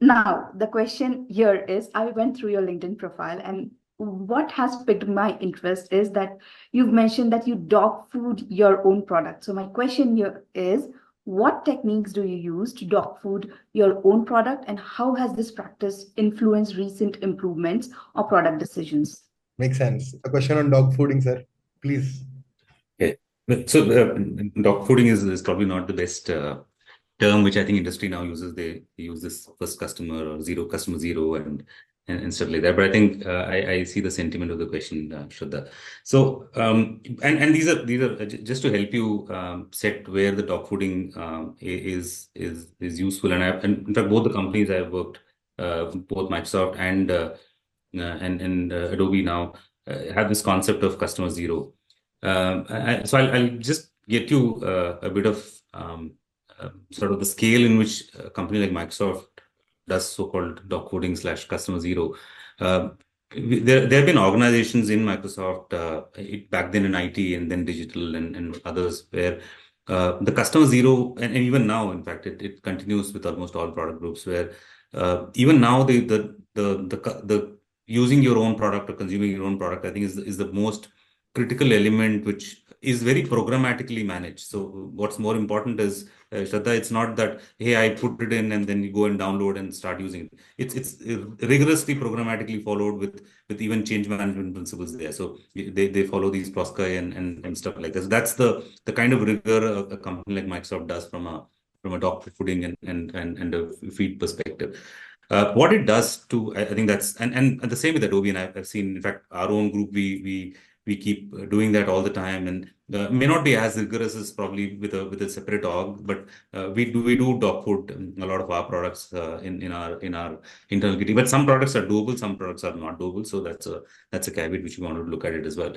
Now, the question here is, I went through your LinkedIn profile, and what has piqued my interest is that you've mentioned that you dog food your own product. So my question here is, what techniques do you use to dog food your own product, and how has this practice influenced recent improvements or product decisions? Makes sense. A question on dog fooding, sir, please. Okay. So dog fooding is probably not the best term which I think industry now uses. They use this first customer or zero customer zero and stuff like that. But I think I see the sentiment of the question, Shraddha. So and these are just to help you set where the dog fooding is useful. And in fact both the companies I've worked, both Microsoft and Adobe now have this concept of customer zero. So I'll just get you a bit of sort of the scale in which a company like Microsoft does so-called dog coding / customer zero. Uh, there have been organizations in Microsoft back then in IT and then digital and others where the customer zero and even now, in fact, it continues with almost all product groups where even now the using your own product or consuming your own product, I think is the most critical element, which is very programmatically managed. So what's more important is, Shraddha, it's not that, hey, I put it in and then you go and download and start using it. It's rigorously programmatically followed with even change management principles there. So they follow these PROSCI and stuff like this. That's the kind of rigor a company like Microsoft does from a dog fooding and a feed perspective. What it does to, I think that's and the same with Adobe, and I've seen, in fact, our own group, we keep doing that all the time, and may not be as rigorous as probably with a separate org, but we do dog food a lot of our products in our internal kitty. But some products are doable, some products are not doable. So that's a caveat which we want to look at it as well.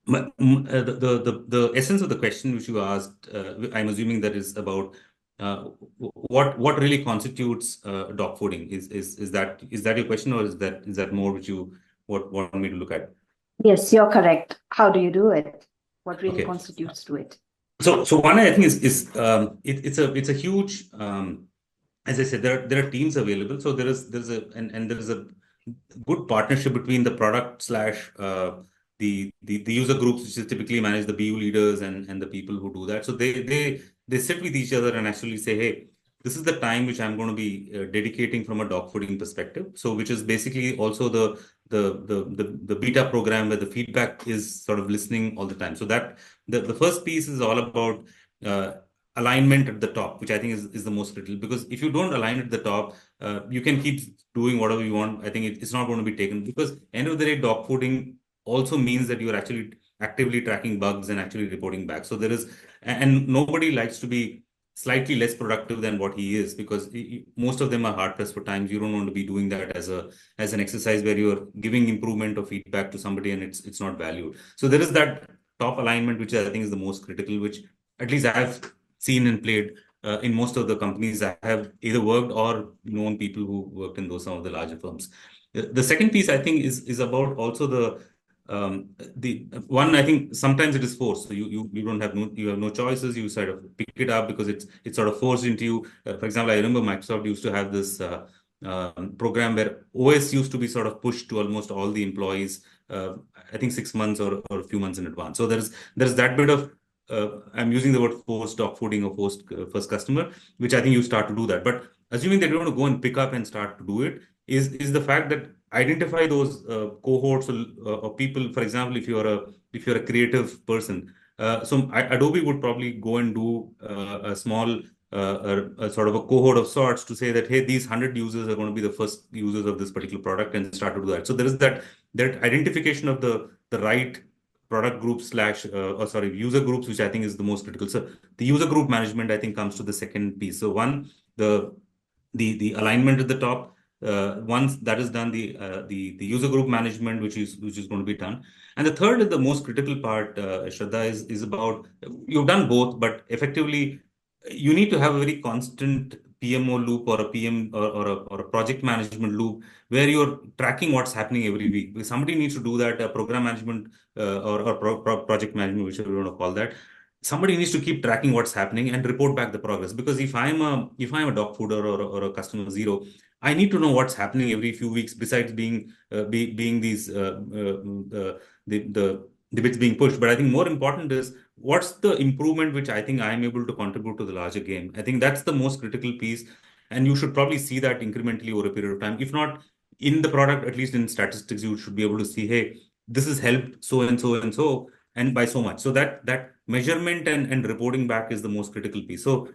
The essence of the question which you asked, I'm assuming that is about what really constitutes dog fooding. Is that your question, or is that more which you want me to look at? Yes, you're correct. How do you do it? What really Okay. constitutes to it? So one, I think, it's a huge, as I said, there are teams available. So there's a good partnership between the product / the user groups, which is typically manage the BU leaders and the people who do that. So they sit with each other and actually say, hey, this is the time which I'm going to be dedicating from a dog fooding perspective. So which is basically also the beta program where the feedback is sort of listening all the time. So that the first piece is all about alignment at the top, which I think is the most critical, because if you don't align at the top, you can keep doing whatever you want. I think it's not going to be taken, because end of the day, dog fooding also means that you're actually actively tracking bugs and actually reporting back. So and nobody likes to be slightly less productive than what he is, because most of them are hard pressed for times. You don't want to be doing that as an exercise where you're giving improvement or feedback to somebody and it's not valued. So there is that top alignment, which I think is the most critical, which at least I've seen and played in most of the companies I have either worked or known people who worked in some of the larger firms. The second piece, I think, is about also the one. I think sometimes it is forced. So you have no choices. You sort of pick it up because it's sort of forced into you. For example, I remember Microsoft used to have this program where OS used to be sort of pushed to almost all the employees. I think 6 months or a few months in advance. So there's that bit of I'm using the word forced dog fooding or forced first customer, which I think you start to do that. But assuming that you want to go and pick up and start to do it, is the fact that identify those cohorts or people. For example, if you're a creative person, so Adobe would probably go and do a small a sort of a cohort of sorts to say that, hey, these 100 users are going to be the first users of this particular product, and start to do that. So there is that identification of the right product groups / user groups, which I think is the most critical. So the user group management, I think, comes to the second piece. So one, the alignment at the top. Once that is done, the user group management, which is going to be done. And the third is the most critical part, Shraddha, is about, you've done both, but effectively you need to have a very constant PMO loop or a PM or a project management loop where you're tracking what's happening every week. Because somebody needs to do that, program management or project management, whichever you want to call that. Somebody needs to keep tracking what's happening and report back the progress. Because if I'm a dog fooder or a customer zero, I need to know what's happening every few weeks. Besides being these the bits being pushed, but I think more important is what's the improvement which I think I'm able to contribute to the larger game. I think that's the most critical piece, and you should probably see that incrementally over a period of time. If not in the product, at least in statistics, you should be able to see, hey, this has helped so and so and so, and by so much. So that measurement and reporting back is the most critical piece. So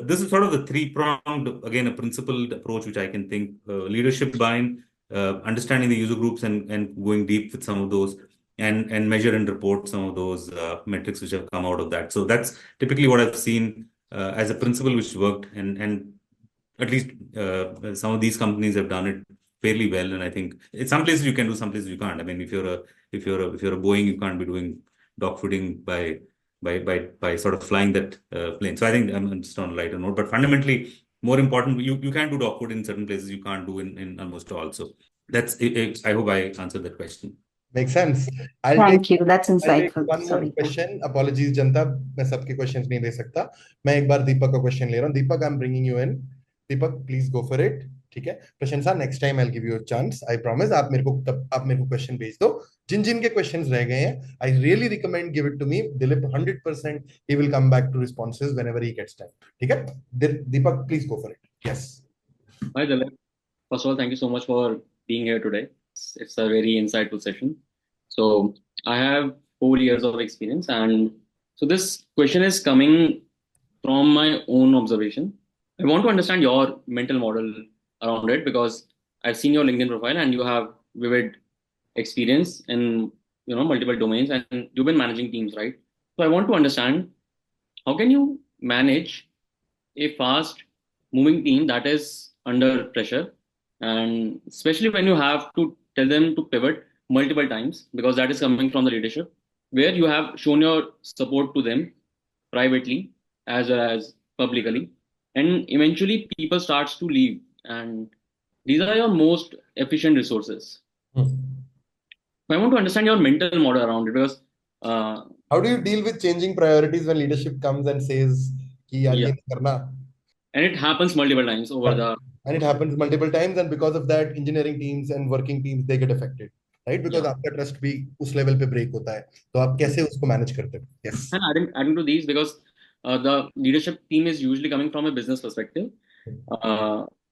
this is sort of the three-pronged, again, a principled approach which I can think. Leadership buy-in, understanding the user groups and going deep with some of those, and measure and report some of those metrics which have come out of that. So that's typically what I've seen as a principle which worked, and at least some of these companies have done it fairly well. And I think in some places you can do, some places you can't. I mean, if you're a Boeing, you can't be doing dogfooding by sort of flying that plane. So I think I'm just on a lighter note, but fundamentally more important, you can do dogfood in certain places, you can't do in almost all. So that's it. I hope I answered that question. Makes sense. Thank you. That's I'll take insightful. one more Sorry. question. Apologies, जनता, मैं सबके questions नहीं ले सकता. मैं एक बार दीपक का question ले रहा हूँ. Deepak, I'm bringing you in. Deepak, please go for it. ठीक है. प्रशंसा, next time I'll give you a chance. I promise. आप मेरे को question भेज दो. जिन के questions रह गए हैं, I really recommend give it to me. Dilip 100% he will come back to responses whenever he gets time. ठीक है. Deepak, please go for it. Yes. Hi Dilip. First of all, thank you so much for being here today. It's a very insightful session. So I have 4 years of experience, and so this question is coming from my own observation. I want to understand your mental model around it, because I've seen your LinkedIn profile and you have vivid experience in multiple domains, and you've been managing teams, right? So I want to understand, how can you manage a fast moving team that is under pressure, and especially when you have to tell them to pivot multiple times, because that is coming from the leadership, where you have shown your support to them privately as well as publicly, and eventually people starts to leave, and these are your most efficient resources. I want to understand your mental model around it, because how do you deal with changing priorities when leadership comes and says कि यार ये नहीं करना? And it happens multiple times and it happens multiple times, and because of that engineering teams and working teams, they get affected, right? Because आपका trust भी उस level पे break होता है, तो आप कैसे उसको manage करते हो? Yes. And adding to these, because the leadership team is usually coming from a business perspective.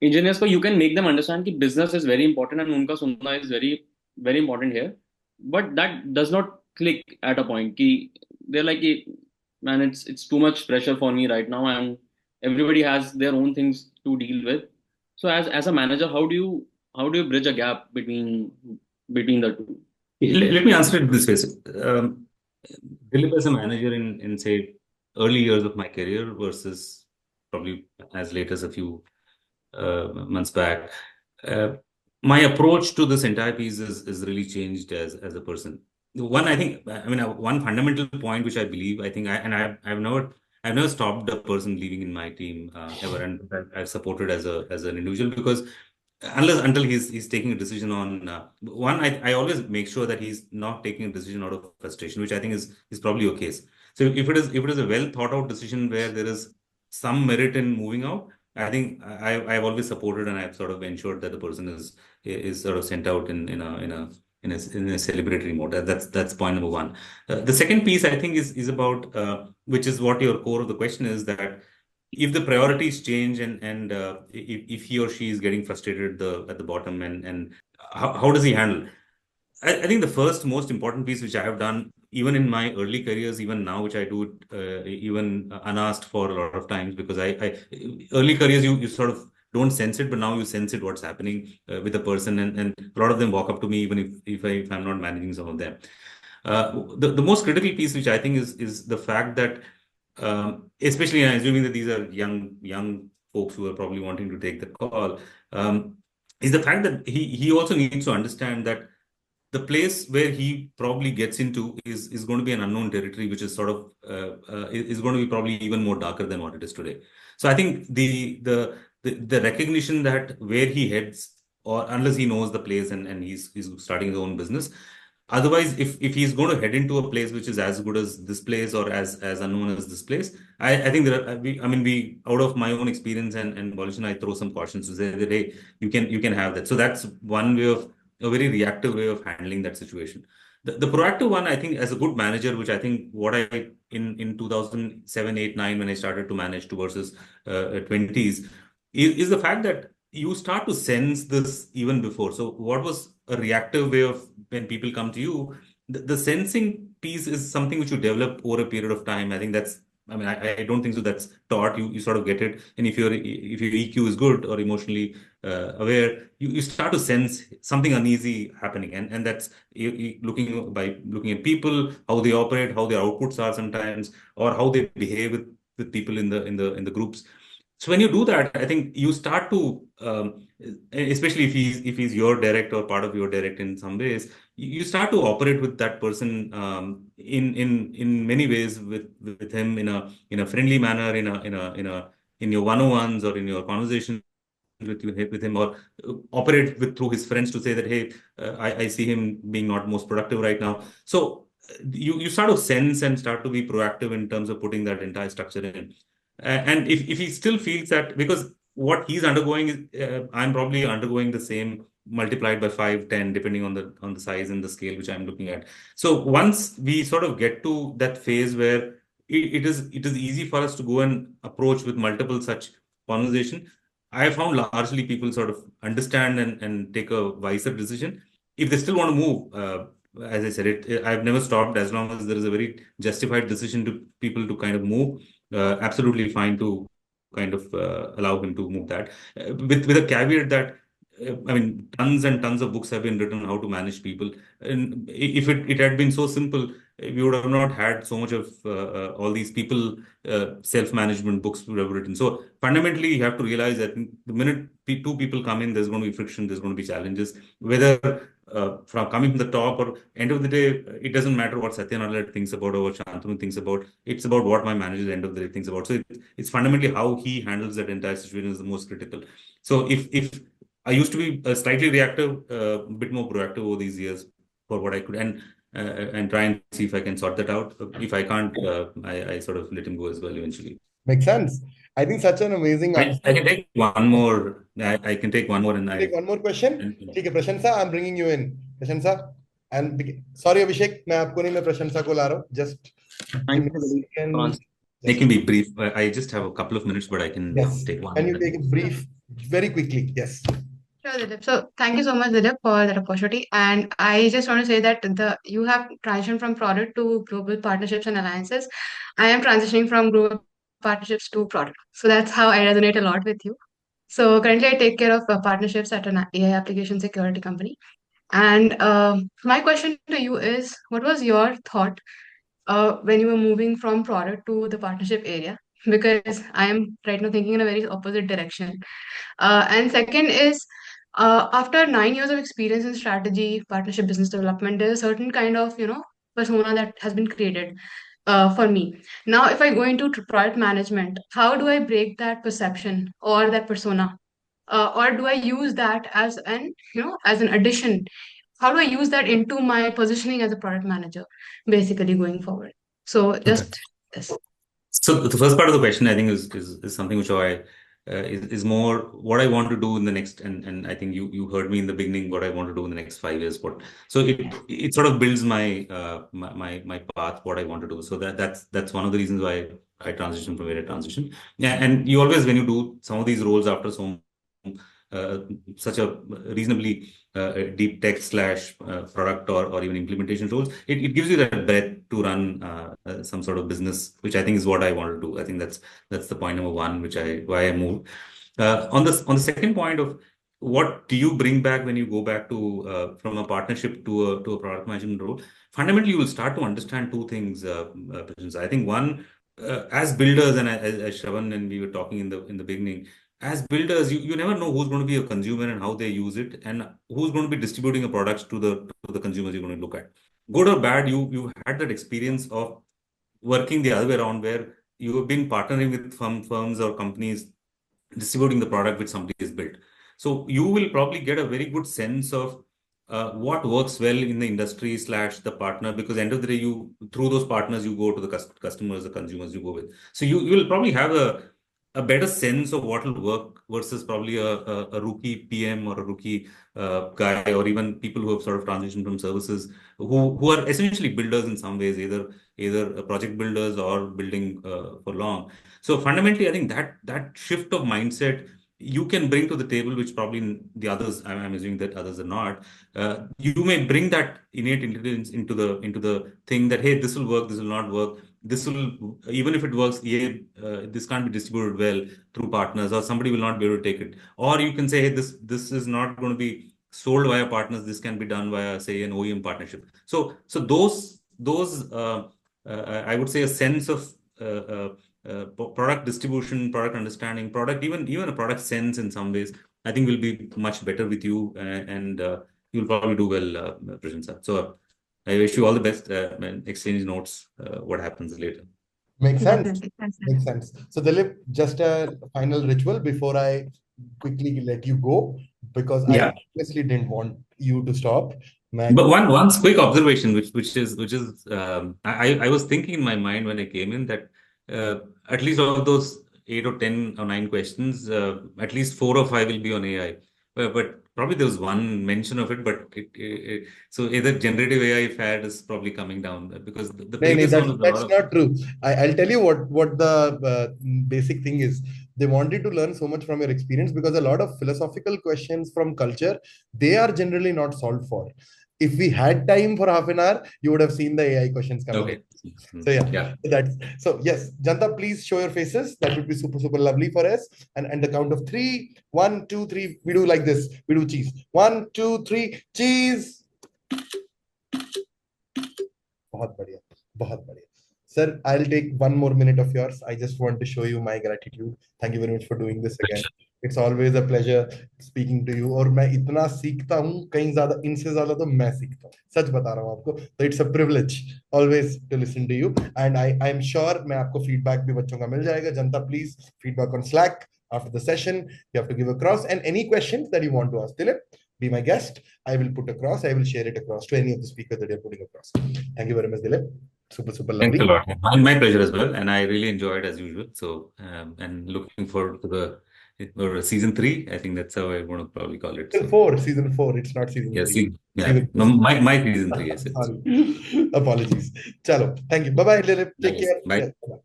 Engineers को you can make them understand कि business is very important and उनका सुनना is very very important here, but that does not click at a point कि they're like, man, it's too much pressure for me right now, and everybody has their own things to deal with. So as a manager, how do you bridge a gap between the two? Let me answer it this way. Dilip, as a manager in say early years of my career versus probably as late as a few months back, my approach to this entire piece is really changed as a person. One, I think, one fundamental point which I believe, I think, I've never stopped a person leaving in my team ever, and I've supported as an individual, because until he's taking a decision on one, I always make sure that he's not taking a decision out of frustration, which I think is probably your case. So if it is a well thought out decision where there is some merit in moving out, I think I've always supported, and I've sort of ensured that the person is sort of sent out in a celebratory mode. That's point number one. The second piece I think is about which is what your core of the question is, that if the priorities change and if he or she is getting frustrated at the bottom, and how does he handle? I think the first most important piece which I have done even in my early careers, even now, which I do even unasked for a lot of times, because I early careers you sort of don't sense it, but now you sense it, what's happening with the person, and a lot of them walk up to me even if I'm not managing some of them. The most critical piece which I think is the fact that especially assuming that these are young folks who are probably wanting to take the call, is the fact that he also needs to understand that the place where he probably gets into is going to be an unknown territory, which is sort of is going to be probably even more darker than what it is today. So I think the recognition that where he heads, or unless he knows the place and he's starting his own business. Otherwise, if he's going to head into a place which is as good as this place or as unknown as this place, I think we out of my own experience and volition, I throw some cautions to say that, hey, you can have that. So that's one way of a very reactive way of handling that situation. The proactive one, I think, as a good manager, which I think what I in 2007, 8, 9, when I started to manage towards his 20s, is the fact that you start to sense this even before. So what was a reactive way of when people come to you, the sensing piece is something which you develop over a period of time. I think that's I mean, I don't think so that's taught. You sort of get it. And if your EQ is good or emotionally aware, you start to sense something uneasy happening. And that's looking at people, how they operate, how their outputs are sometimes, or how they behave with people in the groups. So when you do that, I think you start to, especially if he's your direct or part of your direct in some ways, you start to operate with that person in many ways with him in a friendly manner, in your one-on-ones or in your conversations with him, or operate through his friends to say that, hey, I see him being not most productive right now. So you start to sense and start to be proactive in terms of putting that entire structure in. And if he still feels that, because what he's undergoing is, I'm probably undergoing the same multiplied by 5, 10, depending on the size and the scale which I'm looking at. So once we sort of get to that phase where it is easy for us to go and approach with multiple such conversation, I have found largely people sort of understand and take a wiser decision. If they still want to move, as I said, I've never stopped as long as there is a very justified decision to people to kind of move. Absolutely fine to kind of allow him to move that, with a caveat that, I mean, tons and tons of books have been written on how to manage people. And if it had been so simple, we would have not had so much of all these people self-management books we have written. So fundamentally, you have to realize that the minute two people come in, there's going to be friction, there's going to be challenges, whether from coming from the top, or end of the day, it doesn't matter what Satya Nadella thinks about or what Shantanu thinks about. It's about what my manager at the end of the day thinks about. So it's fundamentally how he handles that entire situation is the most critical. So if I used to be slightly reactive, a bit more proactive over these years for what I could, and try and see if I can sort that out. If I can't, I sort of let him go as well eventually. Makes sense. I think such an amazing answer. I can take one more. I can take one more, and Take one more question. ठीक है, प्रशंसा, I'm bringing you in. प्रशंसा, and sorry Abhishek, मैं आपको नहीं, मैं प्रशंसा को ला रहा हूँ. Just Thank you, Dilip. They can be brief. I just have a couple of minutes, but I can take one. Can you take a brief very quickly? Yes. Sure, Dilip. So thank you so much, Dilip, for that opportunity. And I just want to say that you have transitioned from product to global partnerships and alliances. I am transitioning from global partnerships to product. So that's how I resonate a lot with you. So currently, I take care of partnerships at an AI application security company. And my question to you is, what was your thought when you were moving from product to the partnership area? Because I am right now thinking in a very opposite direction. And second is, after 9 years of experience in strategy, partnership, business development, there's a certain kind of, persona that has been created for me. Now, if I go into product management, how do I break that perception or that persona? Or do I use that as as an addition? How do I use that into my positioning as a product manager, basically going forward? So just this. So the first part of the question, I think, is something which is more what I want to do in the next, and I think you heard me in the beginning what I want to do in the next 5 years. So it sort of builds my path, what I want to do. So that's one of the reasons why I transitioned from where I transitioned. Yeah, and you always, when you do some of these roles after such a reasonably deep tech slash product or even implementation roles, it gives you that breadth to run some sort of business, which I think is what I want to do. I think that's the point number one, why I moved. On the second point of what do you bring back when you go back to from a partnership to a product management role, fundamentally you will start to understand two things. I think one, as builders, and as Shravan and we were talking in the beginning, as builders, you never know who's going to be a consumer and how they use it, and who's going to be distributing the products to the consumers you're going to look at. Good or bad, you had that experience of working the other way around, where you have been partnering with firms or companies distributing the product which somebody has built. So you will probably get a very good sense of what works well in the industry slash the partner, because end of the day, through those partners, you go to the customers, the consumers you go with. So you will probably have a better sense of what will work versus probably a rookie PM or a rookie guy, or even people who have sort of transitioned from services, who are essentially builders in some ways, either project builders or building for long. So fundamentally, I think that shift of mindset you can bring to the table, which probably the others, I'm assuming that others are not. You may bring that innate intelligence into the thing that, hey, this will work, this will not work. this will, even if it works, this can't be distributed well through partners, or somebody will not be able to take it. Or you can say, hey, this is not going to be sold via partners. This can be done via, say, an OEM partnership. So those I would say a sense of product distribution, product understanding, product even a product sense in some ways, I think will be much better with you, and you'll probably do well, Prashansa. So I wish you all the best, and exchange notes what happens later. Makes sense. Definitely. Thanks, Dilip. Makes sense. So Dilip, just a final ritual before I quickly let you go, because I Yeah. obviously didn't want you to stop. But one quick observation, which is I was thinking in my mind when I came in that at least of those 8 or 10 or 9 questions, at least 4 or 5 will be on AI. But probably there was one mention of it, but so either generative AI fad is probably coming down, because the previous one was a lot that's of. not true. I'll tell you what the basic thing is. They wanted to learn so much from your experience, because a lot of philosophical questions from culture, they are generally not solved for. If we had time for half an hour, you would have seen the AI questions coming. Okay. So yeah, that's so. Yes, Janta, please show your faces. That would be super lovely for us. And the count of 3, 1, 2, 3, we do like this. We do cheese. 1, 2, 3, cheese. बहुत बढ़िया, बहुत बढ़िया. Sir, I'll take 1 more minute of yours. I just want to show you my gratitude. Thank you very much for doing this again. It's always a pleasure speaking to you. और मैं इतना सीखता हूँ, कहीं ज्यादा इनसे ज्यादा तो मैं सीखता हूँ. सच बता रहा हूँ आपको. So it's a privilege always to listen to you. And I'm sure मैं आपको feedback भी बच्चों का मिल जाएगा. जनता, please feedback on Slack after the session. You have to give across, and any questions that you want to ask Dilip, be my guest. I will put across. I will share it across to any of the speakers that you're putting across. Thank you very much, Dilip. Super lovely. Thanks a lot. My pleasure as well, and I really enjoyed as usual. So and looking forward to the season 3. I think that's how I want to probably call it. Season 4. It's not season 3. Yeah. No, my season 3. Yes. Sorry. Apologies. Chalo. Thank you. Bye bye, Dilip. Take care. Bye. Yes, bye.